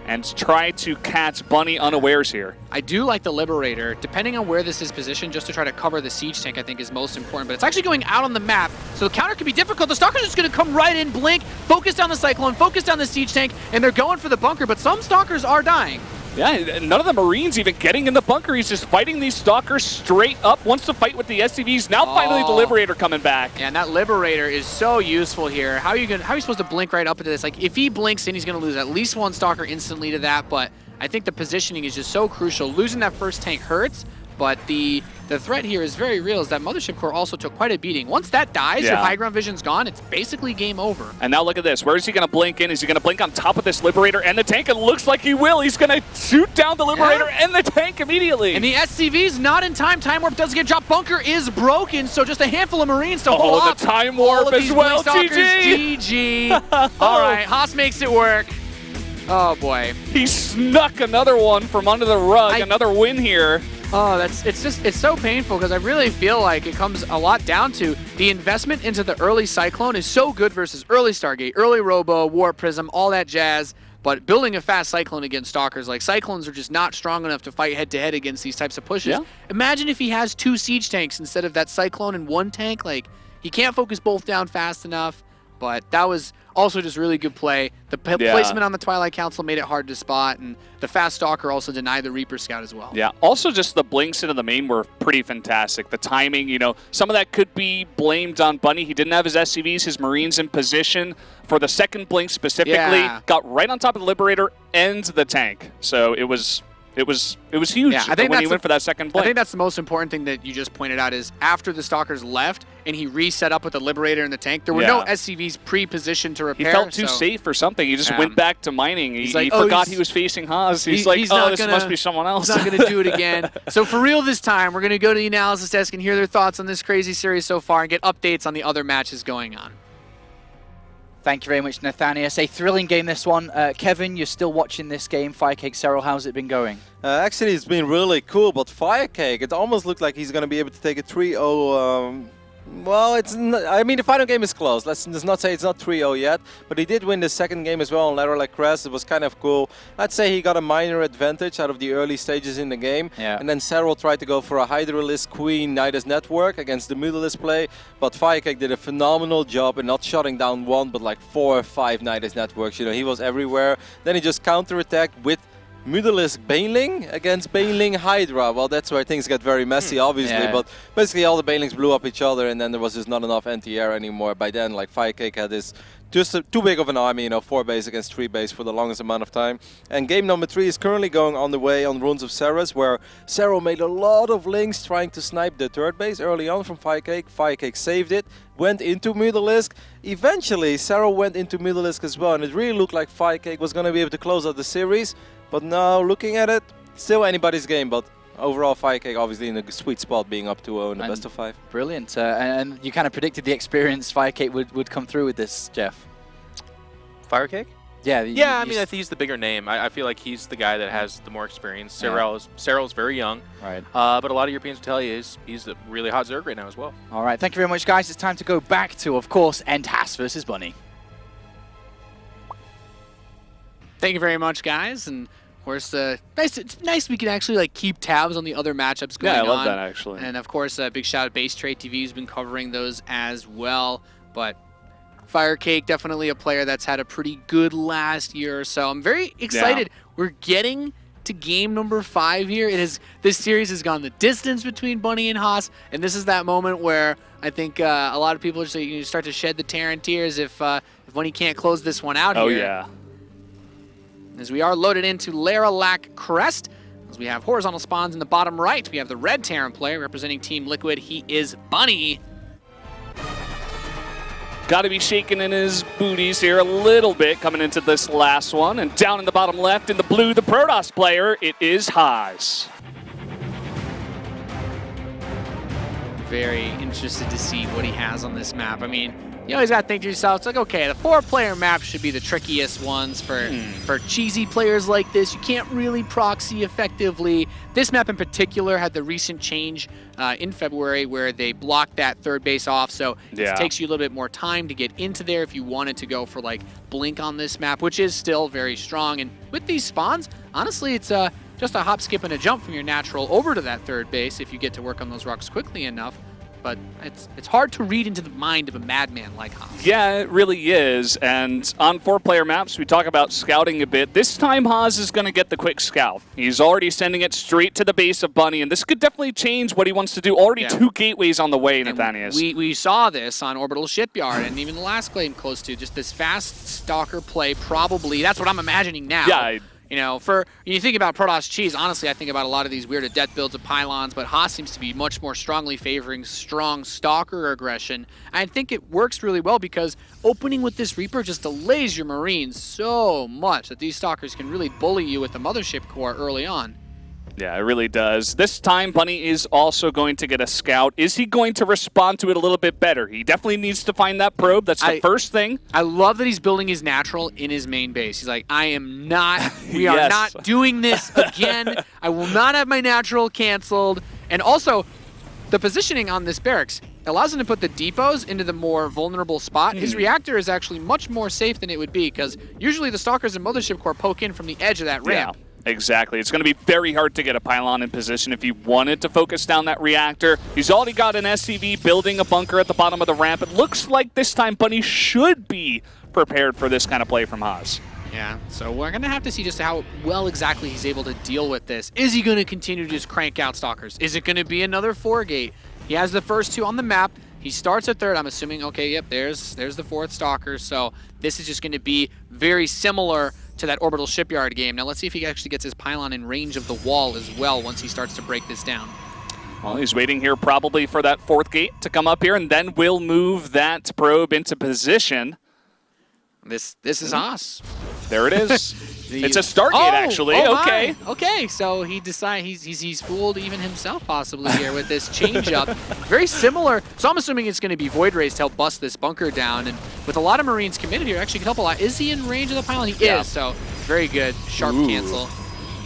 and try to catch Bunny unawares here. I do like the Liberator, depending on where this is positioned, just to try to cover the siege tank, I think is most important. But it's actually going out on the map, so the counter could be difficult. The Stalker's just going to come right in, blink, focus down the Cyclone, focus down the siege tank, and they're going for the bunker, but some Stalkers are dying. Yeah, none of the Marines even getting in the bunker. He's just fighting these Stalkers straight up. Wants to fight with the SCVs. Now finally the Liberator coming back. Yeah, and that Liberator is so useful here. How are you supposed to blink right up into this? Like, if he blinks in, he's going to lose at least one Stalker instantly to that, but I think the positioning is just so crucial. Losing that first tank hurts, but the threat here is very real, as that Mothership Core also took quite a beating. Once that dies, your high ground vision's gone, it's basically game over. And now look at this. Where is he going to blink in? Is he going to blink on top of this Liberator and the tank? It looks like he will. He's going to shoot down the Liberator and the tank immediately. And the SCV's not in time. Time Warp does get dropped. Bunker is broken, so just a handful of Marines to hold up. The Time Warp as well. GG. All right, Haas makes it work. Oh, boy. He snuck another one from under the rug. Another win here. Oh, it's so painful, because I really feel like it comes a lot down to the investment into the early Cyclone is so good versus early Stargate, early Robo, Warp Prism, all that jazz. But building a fast Cyclone against Stalkers, like, Cyclones are just not strong enough to fight head-to-head against these types of pushes. Yeah. Imagine if he has 2 siege tanks instead of that Cyclone and 1 tank. Like, he can't focus both down fast enough. But that was also just really good play. The placement on the Twilight Council made it hard to spot, and the fast Stalker also denied the Reaper Scout as well. Yeah, also just the blinks into the main were pretty fantastic. The timing, you know, some of that could be blamed on Bunny. He didn't have his SCVs, his Marines in position for the second blink specifically. Got right on top of the Liberator and the tank. So it was huge when he went for that second blink. I think that's the most important thing that you just pointed out is after the Stalkers left and he reset up with the Liberator and the tank, there were no SCVs pre-positioned to repair. He felt too safe or something. He just went back to mining. He forgot he was facing Haas. He's like, oh, this must be someone else. He's not going to do it again. So for real this time, we're going to go to the analysis desk and hear their thoughts on this crazy series so far and get updates on the other matches going on. Thank you very much, Nathanias. A thrilling game, this one. Kevin, you're still watching this game. Firecake Serral, how's it been going? Actually, it's been really cool, but Firecake, it almost looked like he's going to be able to take a 3-0. Well, it's not, I mean, the final game is close. Let's not say it's not 3-0 yet, but he did win the second game as well on Lateral Crest. It was kind of cool. I'd say he got a minor advantage out of the early stages in the game. Yeah. And then Serral tried to go for a Hydralisk Queen Nidus network against the Mutalisk play, but Firecake did a phenomenal job in not shutting down one, but like 4 or 5 Nidus networks. You know, he was everywhere. Then he just counterattacked with Mutalisk Baneling against Baneling Hydra. Well, that's where things get very messy, obviously, but basically all the Banelings blew up each other, and then there was just not enough anti-air anymore. By then, like, Firecake had this just too big of an army, you know, 4 base against 3 base for the longest amount of time. And game number 3 is currently going on the way on Runes of Ceres, where Serral made a lot of links trying to snipe the 3rd base early on from Firecake. Firecake saved it, went into Mutalisk. Eventually, Serral went into Mutalisk as well, and it really looked like Firecake was going to be able to close out the series. But now, looking at it, still anybody's game, but overall Firecake obviously in a sweet spot, being up 2-0 in the best of 5. Brilliant. And you kind of predicted the experience Firecake would come through with this, Jeff. Firecake? Yeah. I mean, I think he's the bigger name. I feel like he's the guy that has the more experience. Serral's very young. Right. But a lot of Europeans will tell you he's a really hot Zerg right now as well. All right. Thank you very much, guys. It's time to go back to, of course, End Haas versus Bunny. Thank you very much, guys. And of course, it's nice we can actually like keep tabs on the other matchups going on. Yeah, I love that actually. And of course, big shout out Base Trade TV has been covering those as well. But Firecake, definitely a player that's had a pretty good last year or so. I'm very excited. Yeah. We're getting to game number 5 here. This series has gone the distance between Bunny and Haas, and this is that moment where I think a lot of people just start to shed the Terran tears if Bunny can't close this one out here. Oh yeah. As we are loaded into Lateral Crest, as we have horizontal spawns in the bottom right, we have the red Terran player representing Team Liquid. He is Bunny. Got to be shaking in his booties here a little bit coming into this last one. And down in the bottom left in the blue, the Protoss player, it is Haas. Very interested to see what he has on this map. I mean, you always got to think to yourself, it's like, okay, the 4-player map should be the trickiest ones for cheesy players like this. You can't really proxy effectively. This map in particular had the recent change in February where they blocked that third base off, so it takes you a little bit more time to get into there if you wanted to go for like Blink on this map, which is still very strong. And with these spawns, honestly, it's just a hop, skip, and a jump from your natural over to that third base if you get to work on those rocks quickly enough. But it's hard to read into the mind of a madman like Haas. Yeah, it really is. And on 4-player maps, we talk about scouting a bit. This time, Haas is going to get the quick scout. He's already sending it straight to the base of Bunny, and this could definitely change what he wants to do. Already 2 gateways on the way, Nathanias. We saw this on Orbital Shipyard, and even the last claim close to just this fast stalker play. Probably that's what I'm imagining now. Yeah. You know, when you think about Protoss cheese, honestly, I think about a lot of these weird adept builds of pylons, but Haas seems to be much more strongly favoring strong stalker aggression. I think it works really well because opening with this Reaper just delays your Marines so much that these stalkers can really bully you with the Mothership core early on. Yeah, it really does. This time, Bunny is also going to get a scout. Is he going to respond to it a little bit better? He definitely needs to find that probe. That's the first thing. I love that he's building his natural in his main base. He's like, I am not, we are not doing this again. I will not have my natural canceled. And also, the positioning on this barracks allows him to put the depots into the more vulnerable spot. His reactor is actually much more safe than it would be because usually the stalkers and Mothership core poke in from the edge of that ramp. Yeah. Exactly. It's going to be very hard to get a pylon in position if he wanted to focus down that reactor. He's already got an SCV building a bunker at the bottom of the ramp. It looks like this time Bunny should be prepared for this kind of play from Haas. Yeah, so we're going to have to see just how well exactly he's able to deal with this. Is he going to continue to just crank out stalkers? Is it going to be another 4-gate? He has the first 2 on the map. He starts at third. I'm assuming, okay, yep, there's the 4th stalker. So this is just going to be very similar to that Orbital Shipyard game. Now let's see if he actually gets his pylon in range of the wall as well once he starts to break this down. Well, he's waiting here probably for that 4th gate to come up here, and then we'll move that probe into position. This is Haas. There it is. It's a Stargate, actually. Okay. Okay, so he decides he's fooled even himself possibly here with this change-up. Very similar. So I'm assuming it's going to be Void Rays to help bust this bunker down. And with a lot of Marines committed here, actually can help a lot. Is he in range of the pylon? He is, so very good. Sharp cancel.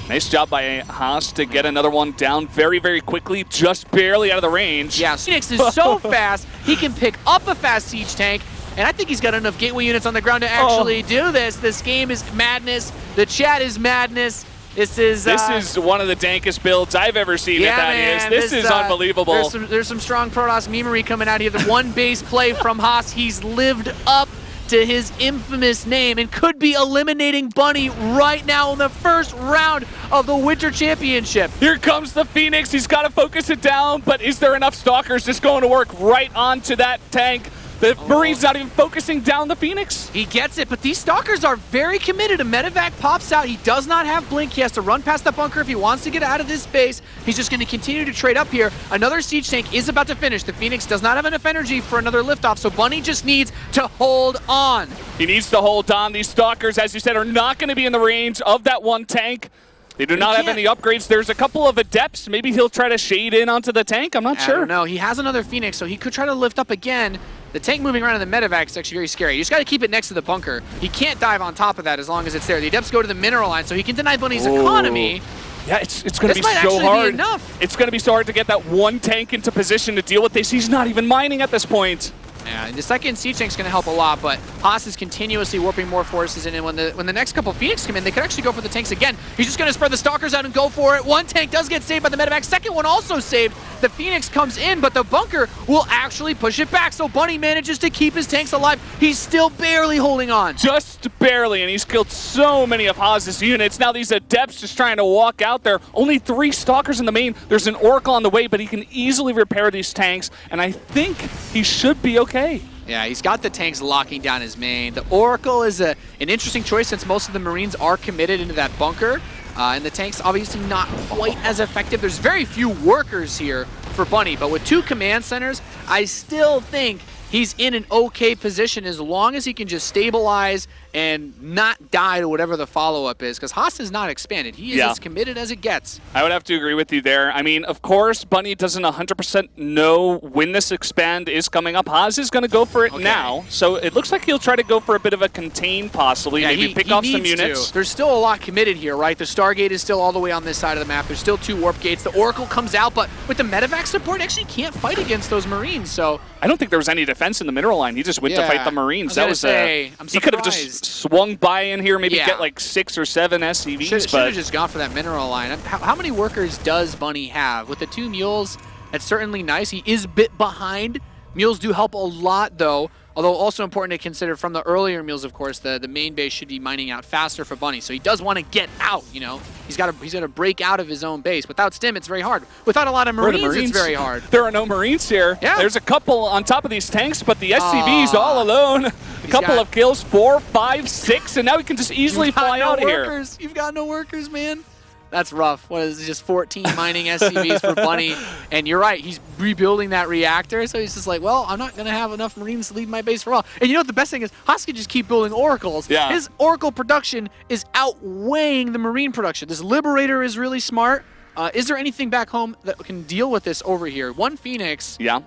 Nice job by Haas to get another one down very, very quickly, just barely out of the range. Yeah, Phoenix is so fast, he can pick up a fast siege tank. And I think he's got enough gateway units on the ground to actually do this. This game is madness. The chat is madness. This is one of the dankest builds I've ever seen. Yeah, This is unbelievable. There's some strong Protoss memery coming out here. The one base play from Haas. He's lived up to his infamous name and could be eliminating Bunny right now in the first round of the Winter Championship. Here comes the Phoenix. He's got to focus it down, but is there enough stalkers just going to work right onto that tank? The Marine's not even focusing down the Phoenix. He gets it, but these stalkers are very committed. A medevac pops out. He does not have blink. He has to run past the bunker if he wants to get out of this base. He's just going to continue to trade up here. Another siege tank is about to finish. The Phoenix does not have enough energy for another liftoff, so Bunny just needs to hold on. He needs to hold on. These stalkers, as you said, are not going to be in the range of that one tank. They do not have any upgrades. There's a couple of adepts. Maybe he'll try to shade in onto the tank. I'm not sure. I don't know. He has another Phoenix, so he could try to lift up again. The tank moving around in the medevac is actually very scary. You just got to keep it next to the bunker. He can't dive on top of that as long as it's there. The adepts go to the mineral line, so he can deny Bunny's economy. Yeah, it's going to be so hard. It's going to be so hard to get that one tank into position to deal with this. He's not even mining at this point. Yeah, the second siege tank's going to help a lot, but Haas is continuously warping more forces in, and when the next couple of Phoenix come in, they could actually go for the tanks again. He's just going to spread the stalkers out and go for it. One tank does get saved by the medevac. Second one also saved. The Phoenix comes in, but the bunker will actually push it back, so Bunny manages to keep his tanks alive. He's still barely holding on. Just barely, and he's killed so many of Haas's units. Now these adepts just trying to walk out there. Only 3 stalkers in the main. There's an Oracle on the way, but he can easily repair these tanks, and I think he should be okay. Yeah, he's got the tanks locking down his main. The Oracle is an interesting choice since most of the Marines are committed into that bunker. And the tanks obviously not quite as effective. There's very few workers here for Bunny, but with 2 command centers, I still think he's in an okay position as long as he can just stabilize and not die to whatever the follow-up is, because Haas is not expanded. He is as committed as it gets. I would have to agree with you there. I mean, of course, Bunny doesn't 100% know when this expand is coming up. Haas is going to go for it now, so it looks like he'll try to go for a bit of a contain, possibly, maybe pick off some units. There's still a lot committed here, right? The Stargate is still all the way on this side of the map. There's still 2 warp gates. The Oracle comes out, but with the medevac support, actually can't fight against those Marines, so... I don't think there was any defense in the mineral line. He just went to fight the Marines. That was he could have just swung by in here, maybe get like 6 or 7 SCVs. Should have just gone for that mineral line. How many workers does Bunny have? With the 2 mules, that's certainly nice. He is a bit behind. Mules do help a lot, though. Although also important to consider from the earlier mules, of course, the main base should be mining out faster for Bunny. So he does want to get out, you know. He's got to break out of his own base. Without Stim, it's very hard. Without a lot of Marines, it's very hard. There are no Marines here. Yeah. There's a couple on top of these tanks, but the SCV's all alone. A couple of kills, 4, 5, 6, and now he can just easily fly out of here. You've got no workers, man. That's rough. What is it, just 14 mining SCVs for Bunny? And you're right, he's rebuilding that reactor, so he's just like, well, I'm not going to have enough Marines to leave my base for a while. And you know what the best thing is? Haas can just keep building Oracles. Yeah. His Oracle production is outweighing the Marine production. This Liberator is really smart. Is there anything back home that can deal with this over here? 1 Phoenix. Yeah.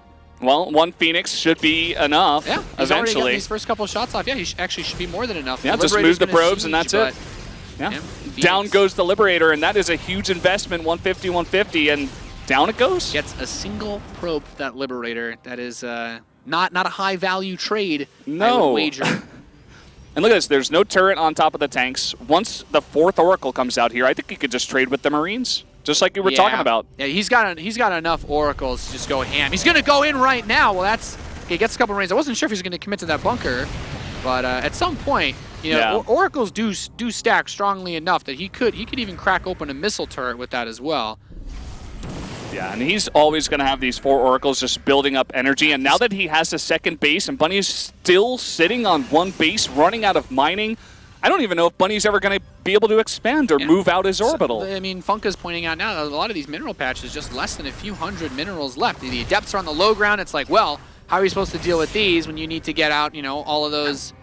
Well, 1 Phoenix should be enough He's already got these first couple shots off. Yeah, he actually should be more than enough. Yeah, just move the probes and that's it. Yeah. Down goes the Liberator, and that is a huge investment, 150, 150, and down it goes. Gets a single probe for that Liberator. That is not a high-value trade, I would wager. And look at this, there's no turret on top of the tanks. Once the 4th Oracle comes out here, I think he could just trade with the Marines, just like you were talking about. Yeah, he's got enough Oracles to just go ham. He's going to go in right now. Well, he gets a couple Marines. I wasn't sure if he was going to commit to that bunker, but at some point, you know, Oracles do stack strongly enough that he could even crack open a missile turret with that as well. Yeah, and he's always going to have these 4 Oracles just building up energy. And now that he has a 2nd base and Bunny's still sitting on 1 base, running out of mining, I don't even know if Bunny's ever going to be able to expand or move out his orbital. I mean, Funka's pointing out now that a lot of these mineral patches, just less than a few hundred minerals left. The Adepts are on the low ground. It's like, well, how are you supposed to deal with these when you need to get out, you know, all of those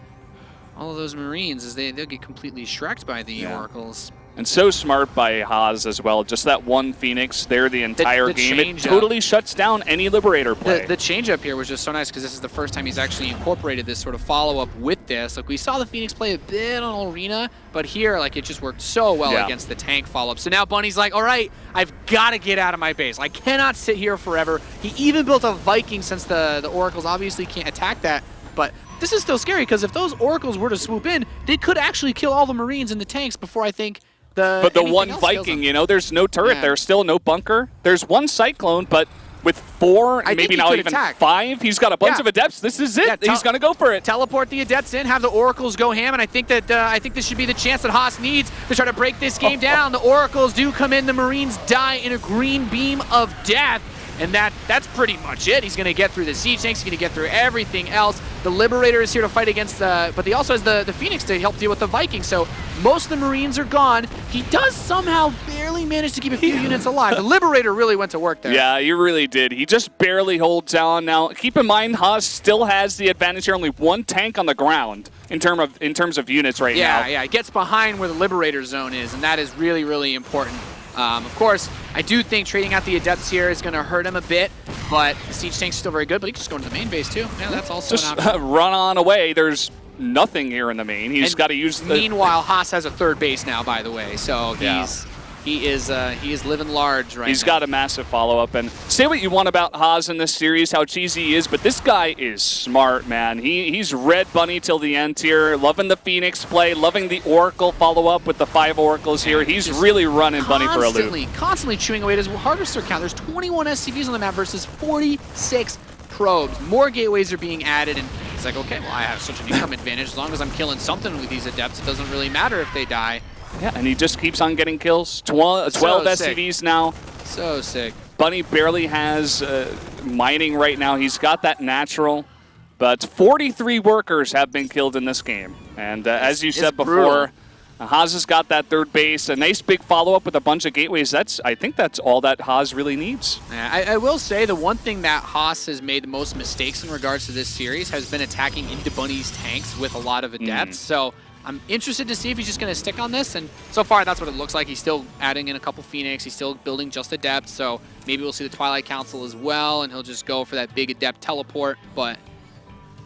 Marines, as they'll get completely shreked by the Oracles. And so smart by Haas as well. Just that 1 Phoenix there the entire game. It totally shuts down any Liberator play. The change-up here was just so nice because this is the first time he's actually incorporated this sort of follow-up with this. Like, we saw the Phoenix play a bit on Arena, but here, like, it just worked so well against the tank follow-up. So now Bunny's like, all right, I've got to get out of my base. I cannot sit here forever. He even built a Viking since the Oracles obviously can't attack that, but this is still scary because if those Oracles were to swoop in, they could actually kill all the Marines and the tanks before I think But the 1 Viking, you know, there's no turret, there's still no bunker. There's 1 Cyclone, but with 4, maybe now even 5, he's got a bunch of Adepts. This is it. He's going to go for it. Teleport the Adepts in, have the Oracles go ham, and I think this should be the chance that Haas needs to try to break this game down. The Oracles do come in. The Marines die in a green beam of death. And that's pretty much it. He's going to get through the siege tanks. He's going to get through everything else. The Liberator is here to fight against but he also has the Phoenix to help deal with the Vikings. So most of the Marines are gone. He does somehow barely manage to keep a few units alive. The Liberator really went to work there. Yeah, he really did. He just barely holds on. Now, keep in mind, Haas still has the advantage here. Only 1 tank on the ground in terms of units right now. Yeah, it gets behind where the Liberator zone is, and that is really, really important. Of course, I do think trading out the Adepts here is going to hurt him a bit, but the Siege Tank's still very good, but he can just go into the main base too. Yeah, that's also just an option. Run on away. There's nothing here in the main. He's got to use the... Meanwhile, Haas has a 3rd base now, by the way, so he is living large right now. He's got a massive follow-up, and say what you want about Haas in this series, how cheesy he is, but this guy is smart, man. He's read Bunny till the end here, loving the Phoenix play, loving the Oracle follow-up with the 5 Oracles here. He's really running Bunny for a loop. Constantly chewing away at his harvester count. There's 21 SCVs on the map versus 46 probes. More gateways are being added, and it's like, okay, well, I have such an income advantage. As long as I'm killing something with these Adepts, it doesn't really matter if they die. Yeah, and he just keeps on getting kills. 12 SCVs now. So sick. Bunny barely has mining right now. He's got that natural, but 43 workers have been killed in this game. And as you said before, Haas has got that third base, a nice big follow-up with a bunch of gateways. I think that's all that Haas really needs. Yeah, I will say the one thing that Haas has made the most mistakes in regards to this series has been attacking into Bunny's tanks with a lot of adepts. So I'm interested to see if he's just going to stick on this, and so far that's what it looks like. He's still adding in a couple Phoenix, he's still building just adepts, so maybe we'll see the Twilight Council as well, and he'll just go for that big adept teleport. But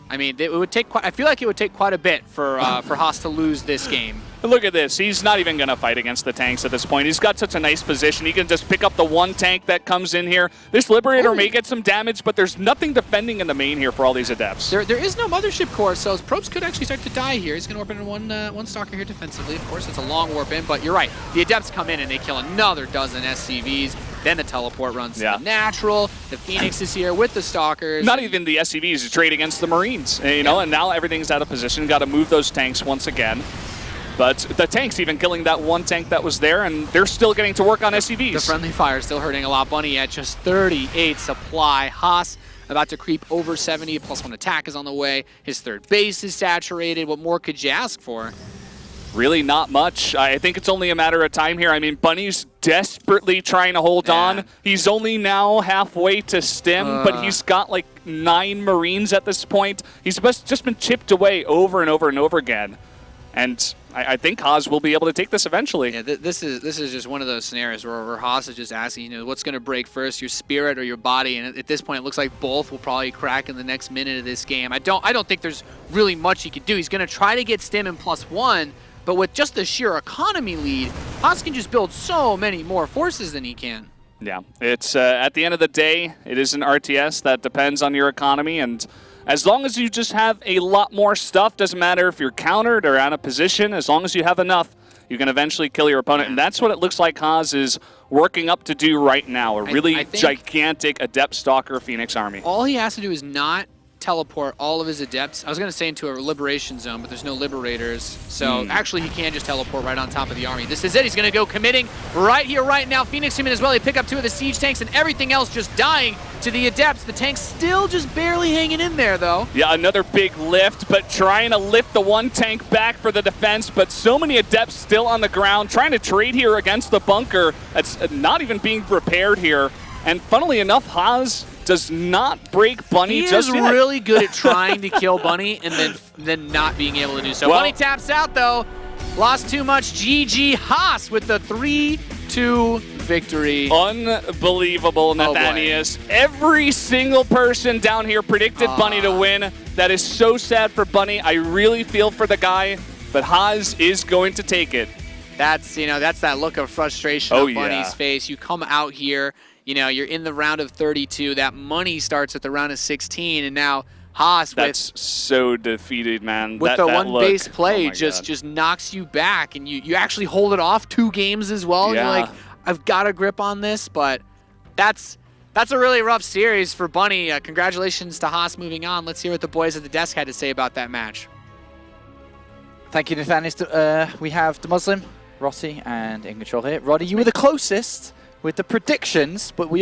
I mean, it would take I feel like it would take quite a bit for Haas to lose this game. But look at this. He's not even going to fight against the tanks at this point. He's got such a nice position. He can just pick up the one tank that comes in here. This Liberator may get some damage, but there's nothing defending in the main here for all these adepts. There is no Mothership Core, so Probes could actually start to die here. He's going to warp in one Stalker here defensively. Of course, it's a long warp in, but you're right. The adepts come in and they kill another dozen SCVs. Then the teleport runs to the natural. The Phoenix is here with the Stalkers. Not even the SCVs. You trade against the Marines, you know, and now everything's out of position. Got to move those tanks once again. But the tanks even killing that one tank that was there, and they're still getting to work on SCVs. The friendly fire is still hurting a lot. Bunny at just 38 supply. Haas about to creep over 70. +1 attack is on the way. His third base is saturated. What more could you ask for? Really not much. I think it's only a matter of time here. I mean, Bunny's desperately trying to hold on. He's only now halfway to stim, but he's got like 9 Marines at this point. He's just been chipped away over and over and over again. And I think Haas will be able to take this eventually. Yeah, this is just one of those scenarios where Haas is just asking, you know, what's going to break first, your spirit or your body? And at this point, it looks like both will probably crack in the next minute of this game. I don't think there's really much he could do. He's going to try to get stim in +1, but with just the sheer economy lead, Haas can just build so many more forces than he can. Yeah, it's at the end of the day, it is an RTS that depends on your economy, and as long as you just have a lot more stuff, doesn't matter if you're countered or out of position, as long as you have enough, you can eventually kill your opponent. And that's what it looks like Haas is working up to do right now, a really gigantic Adept Stalker Phoenix army. All he has to do is not teleport all of his adepts. I was going to say into a liberation zone, but there's no liberators. So actually he can just teleport right on top of the army. This is it. He's going to go committing right here, right now. Phoenix him in as well. He pick up 2 of the siege tanks and everything else just dying to the adepts. The tank's still just barely hanging in there though. Yeah, another big lift, but trying to lift the one tank back for the defense, but so many adepts still on the ground, trying to trade here against the bunker that's not even being repaired here. And funnily enough, Haas does not break Bunny just yet. He is really good at trying to kill Bunny and then not being able to do so. Well, Bunny taps out though. Lost too much. GG Haas with the 3-2 victory. Unbelievable, Nathanius. Every single person down here predicted Bunny to win. That is so sad for Bunny. I really feel for the guy, but Haas is going to take it. That's that look of frustration on Bunny's face. You come out here, you know, you're in the round of 32. That money starts at the round of 16, and now Haas that's so defeated, man. With the one base play just knocks you back, and you actually hold it off 2 games as well. Yeah. You're like, I've got a grip on this, but that's a really rough series for Bunny. Congratulations to Haas moving on. Let's hear what the boys at the desk had to say about that match. Thank you, Nathaniel. We have the Muslim, Rossi, and in control here. Roddy, you were the closest with the predictions, but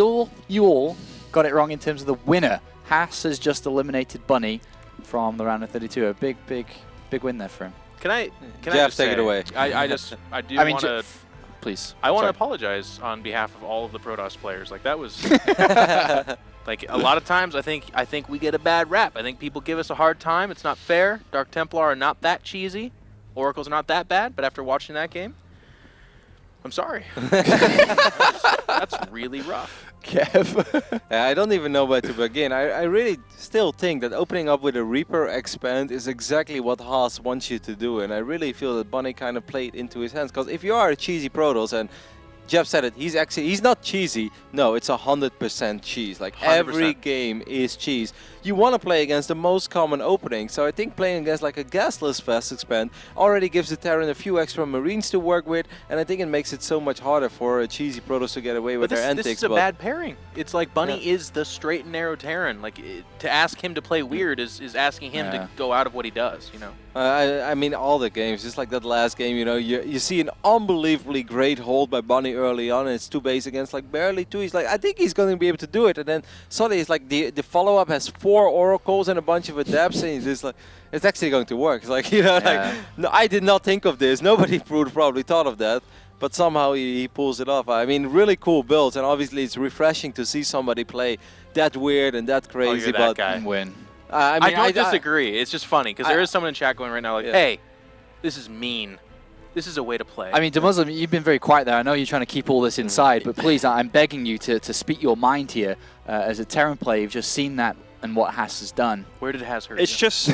you all got it wrong in terms of the winner. Haas has just eliminated Bunny from the round of 32. A big win there for him. Can I Jeff, just take say, it away. I do want to, please. I want to apologize on behalf of all of the Protoss players. Like that was, like a lot of times I think we get a bad rap. I think people give us a hard time. It's not fair. Dark Templar are not that cheesy. Oracle's not that bad. But after watching that game, I'm sorry. That's really rough. Kev. I don't even know where to begin. I really still think that opening up with a Reaper Expand is exactly what Haas wants you to do, and I really feel that Bunny kind of played into his hands, because if you are a cheesy Protoss, and Jeff said it, he's not cheesy. No, it's 100% cheese. Like 100%. Every game is cheese. You want to play against the most common opening, so I think playing against like a gasless fast expand already gives the Terran a few extra Marines to work with, and I think it makes it so much harder for a cheesy Protoss to get away with their antics. This is a bad pairing. It's like Bunny is the straight and narrow Terran. Like to ask him to play weird is asking him to go out of what he does. You know. I mean, all the games, just like that last game, you know, you see an unbelievably great hold by Bunny early on, and it's 2 base against like barely 2. He's like, I think he's going to be able to do it, and then suddenly it's like the follow-up has 4 4 oracles and a bunch of adepts, and he's just like, it's actually going to work. It's like, you know, like, no, I did not think of this. Nobody probably thought of that, but somehow he pulls it off. I mean, really cool builds, and obviously it's refreshing to see somebody play that weird and that crazy. Oh, you're that but guy. Win. I mean, I don't disagree. It's just funny because there is someone in chat going right now like, Yeah. hey, this is mean. This is a way to play. I mean, Muslim, you've been very quiet there. I know you're trying to keep all this inside, but please, I'm begging you to speak your mind here. As a Terran player, you've just seen that and what Haas has done. Where did Has hurt It's you? just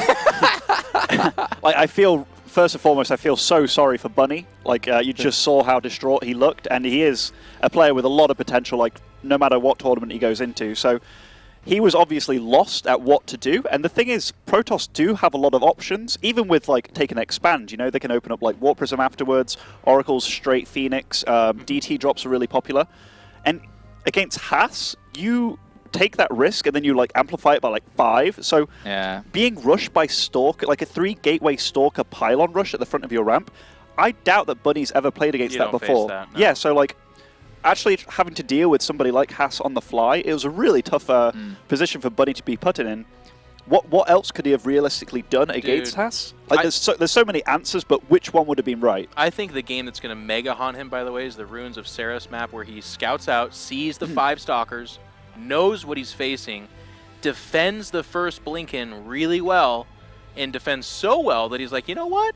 like I feel. First and foremost, I feel so sorry for Bunny. Like you just saw how distraught he looked, and he is a player with a lot of potential. Like no matter what tournament he goes into, so he was obviously lost at what to do. And the thing is, Protoss do have a lot of options, even with like take and expand. You know, they can open up like Warp Prism afterwards, Oracle's straight Phoenix, DT drops are really popular, and against Haas, you take that risk and then you like amplify it by like 5. So Yeah. being rushed by Stalker, like a 3 gateway Stalker pylon rush at the front of your ramp, I doubt that Bunny's ever played against You that don't face before. that, no. Yeah, so like actually having to deal with somebody like Haas on the fly, it was a really tough position for Bunny to be put in. What else could he have realistically done against Haas? Like there's so many answers, but which one would have been right? I think the game that's going to mega haunt him, by the way, is the Ruins of Saris map where he scouts out, sees the 5 Stalkers, knows what he's facing, defends the first Blink-in really well, and defends so well that he's like, you know what?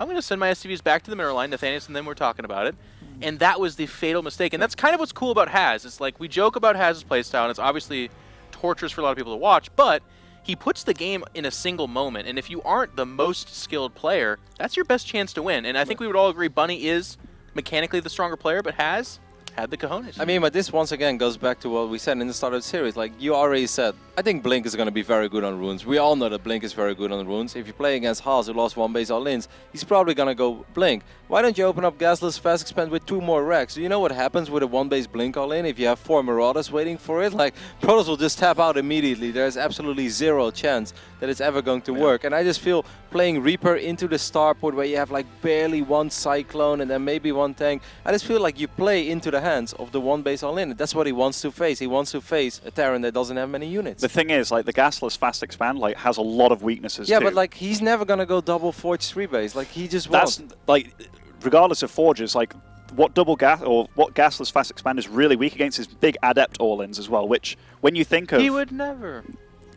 I'm going to send my SCVs back to the mirror line, Nathanius, and then we're talking about it. And that was the fatal mistake. And that's kind of what's cool about Haz. It's like we joke about Haz's playstyle, and it's obviously torturous for a lot of people to watch, but he puts the game in a single moment. And if you aren't the most skilled player, that's your best chance to win. And I think we would all agree Bunny is mechanically the stronger player, but Haz had the cojones. I mean, but this once again goes back to what we said in the start of the series. Like you already said, I think Blink is going to be very good on runes. We all know that Blink is very good on runes. If you play against Haas, who lost 1 base all-ins, he's probably going to go Blink. Why don't you open up Gasless Fast Expand with 2 more Rex? Do you know what happens with a 1 base Blink all-in if you have 4 Marauders waiting for it? Like, Protoss will just tap out immediately. There's absolutely 0 chance that it's ever going to work. And I just feel playing Reaper into the starport where you have like barely 1 Cyclone and then maybe 1 tank, I just feel like you play into the hands of the 1 base all-in. That's what he wants to face. He wants to face a Terran that doesn't have many units. The thing is, like the Gasless Fast Expand like has a lot of weaknesses Yeah, too. but like he's never gonna go double Forge 3 base. Like he just That's won't. like, regardless of forges, like what what Gasless Fast Expand is really weak against is big Adept all-ins as well. Which when you think of he would never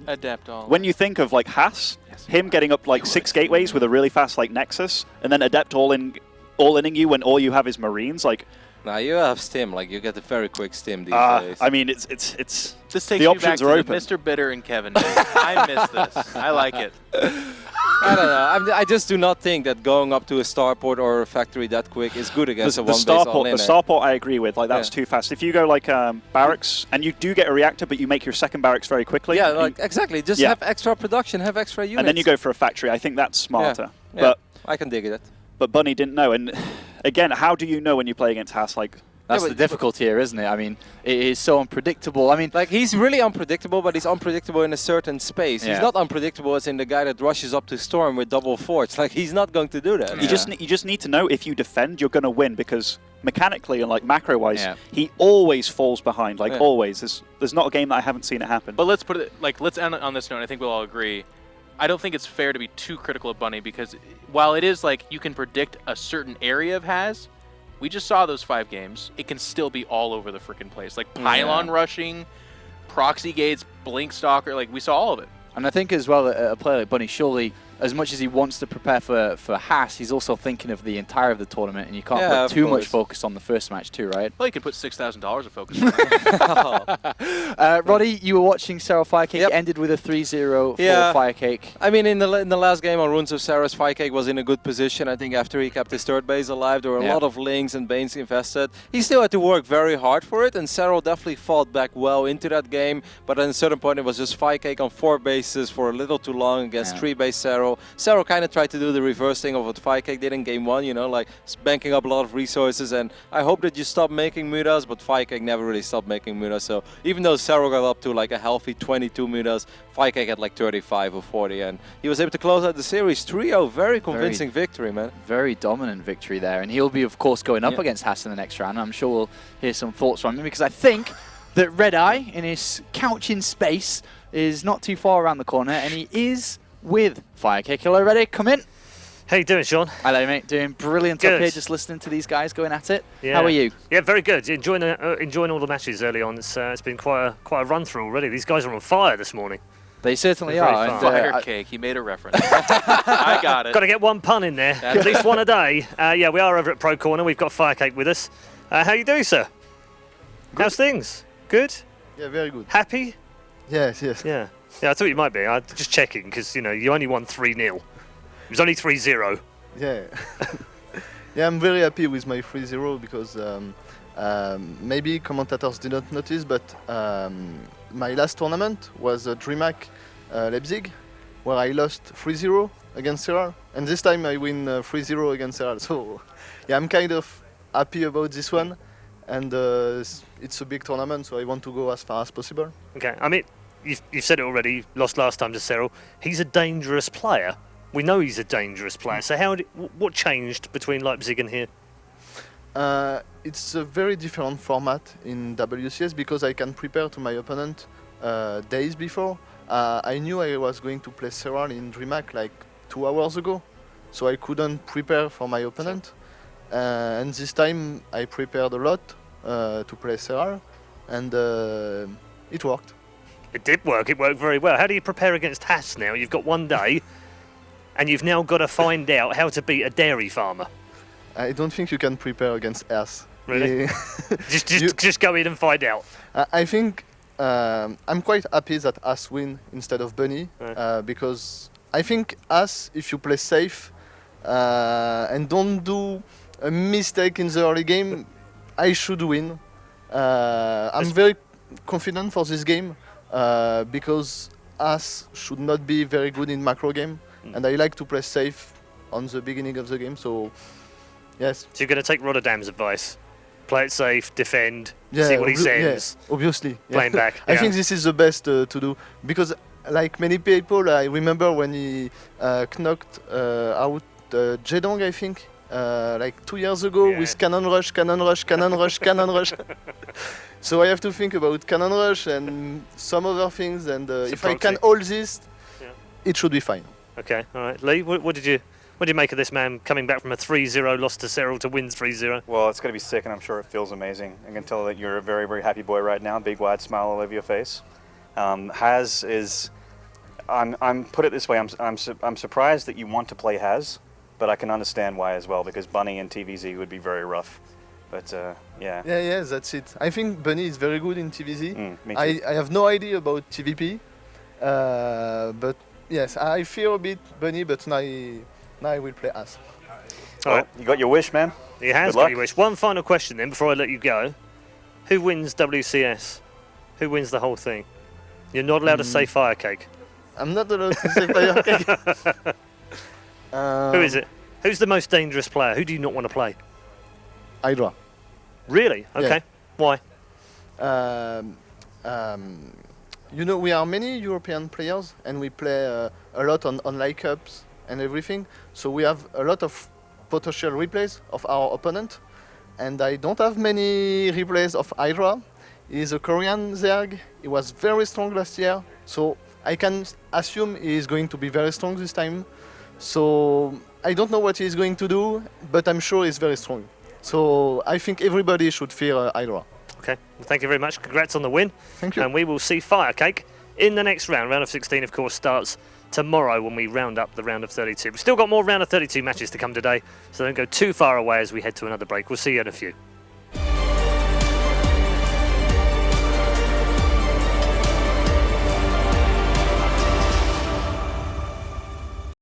adapt all. when you think of like Haas, him getting up like 6 gateways with a really fast like Nexus, and then Adept all-inning you when all you have is Marines, like. Nah, you have stim. Like you get a very quick stim these days. I mean, it's This takes the me back options to are the open. Mr. Bitter and Kevin days. I miss this. I like it. I don't know. I just do not think that going up to a starport or a factory that quick is good against a the 1 base all starport, in. the starport, I agree with. Like that's Yeah. too fast. If you go like barracks and you do get a reactor, but you make your second barracks very quickly. Yeah, like exactly. Just Yeah. have extra production, have extra units. and then you go for a factory. I think that's smarter. Yeah, But I can dig it. Bunny didn't know. And again, how do you know when you play against Haas? Like That's Yeah, the but- difficulty here, isn't it? I mean, it is so unpredictable. I mean, Like he's really unpredictable, but he's unpredictable in a certain space. Yeah. He's not unpredictable as in the guy that rushes up to Storm with double Forge. Like he's not going to do that. you just need to know if you defend, you're going to win because mechanically and like macro wise, Yeah. he always falls behind. Like Yeah. always. There's not a game that I haven't seen it happen. But let's put it like let's end on this note. I think we'll all agree. I don't think it's fair to be too critical of Bunny because while it is like you can predict a certain area of Haz, we just saw those 5 games. It can still be all over the freaking place. Like pylon rushing, proxy gates, blink stalker. Like we saw all of it. and I think as well, a player like Bunny, surely, as much as he wants to prepare for Haas, he's also thinking of the entire of the tournament, and you can't Yeah, put of too much course. focus on the first match too, right? Well, you could put $6,000 of focus on that. Roddy, you were watching Sarah Firecake. Yep. It ended with a 3-0 for Yeah. Firecake. I mean, in the last game on Runes of Sarah's, Firecake was in a good position. I think after he kept his 3rd base alive, there were a Yeah. lot of links and Banes invested. He still had to work very hard for it, and Sarah definitely fought back well into that game. But at a certain point, it was just Firecake on 4 bases for a little too long against 3 base Sarah. Sarah kind of tried to do the reverse thing of what Firecake did in game 1, you know, like banking up a lot of resources. And I hope that you stop making mutas, but Firecake never really stopped making mutas. So even though Sarah got up to like a healthy 22 mutas, Firecake had like 35 or 40, and he was able to close out the series 3-0. Very convincing victory, man. Very dominant victory there, and he'll be, of course, going up Yeah. against Haas in the next round. I'm sure we'll hear some thoughts from him, because I think that Red Eye, in his couch in space, is not too far around the corner, and he is with Firecake. Hello, ready? Come in. How you doing, Sean? Hello, mate. Doing brilliant up Good. here, just listening to these guys going at it. Yeah. How are you? Yeah, very good. Enjoying all the matches early on. It's been quite a run through already. These guys are on fire this morning. They certainly They're very are. fun. Firecake. He made a reference. I got it. Got to get one pun in there, at least one a day. Yeah, we are over at Pro Corner. We've got Firecake with us. How you doing, sir? Good. How's things? Good? Yeah, very good. Happy? Yes, yes. Yeah. Yeah, I thought you might be. I'm just checking because, you know, you only won 3-0. It was only 3-0. Yeah. Yeah, I'm very happy with my 3-0 because maybe commentators did not notice, but my last tournament was DreamHack Leipzig, where I lost 3-0 against Terran, and this time I win 3-0 against Terran. So, yeah, I'm kind of happy about this one, and it's a big tournament, so I want to go as far as possible. Okay, I mean, you've said it already. You lost last time to Cyril. He's a dangerous player. We know he's a dangerous player. So what changed between Leipzig and here? It's a very different format in WCS because I can prepare to my opponent days before. I knew I was going to play Terran in DreamHack like 2 hours ago, so I couldn't prepare for my opponent. And this time I prepared a lot to play Terran, and it worked. It did work. It worked very well. How do you prepare against Haas now? You've got one day, and you've now got to find out how to beat a dairy farmer. I don't think you can prepare against us. Really? Just go in and find out. I think I'm quite happy that us win instead of Bunny, Right. because I think us, if you play safe and don't do a mistake in the early game, I should win. I'm very confident for this game because us should not be very good in macro game, and I like to play safe on the beginning of the game. So yes. So you're going to take Rotterdam's advice. Play it safe, defend, Yeah, see what he says. yeah, obviously. Yeah. Playing back. I yeah. think this is the best to do because, like many people, I remember when he knocked out Jedong, I think, like 2 years ago Yeah. with Cannon Rush, Cannon Rush, Cannon Rush, Cannon Rush. So I have to think about Cannon Rush and some other things, and if I can proxy. hold this, Yeah. it should be fine. Okay, all right. Lee, what did you make of this man coming back from a 3-0 loss to Cyril to win 3-0? Well, it's going to be sick, and I'm sure it feels amazing. I can tell that you're a very, very happy boy right now. Big wide smile all over your face. Haz is, I'm put it this way. I'm surprised that you want to play Haz, but I can understand why as well, because Bunny and TVZ would be very rough. But yeah. Yeah, that's it. I think Bunny is very good in TVZ. Me too. I have no idea about TvP, but yes, I fear a bit Bunny, but now I will play us. All right. You got your wish, man. He has Good got luck. your wish. One final question then before I let you go. Who wins WCS? Who wins the whole thing? You're not allowed to say Firecake. I'm not allowed to say Firecake. Who is it? Who's the most dangerous player? Who do you not want to play? Hydra. Really? Okay. Why? You know, we are many European players, and we play a lot on online cups and everything. So we have a lot of potential replays of our opponent, and I don't have many replays of Hydra. He's a Korean Zerg. He was very strong last year, so I can assume he is going to be very strong this time. So I don't know what he's going to do, but I'm sure he's very strong. So I think everybody should fear Hydra. Okay. Well, thank you very much. Congrats on the win. Thank you. And we will see Firecake in the next round. Round of 16, of course, starts tomorrow when we round up the round of 32. We've still got more round of 32 matches to come today, so don't go too far away as we head to another break. We'll see you in a few.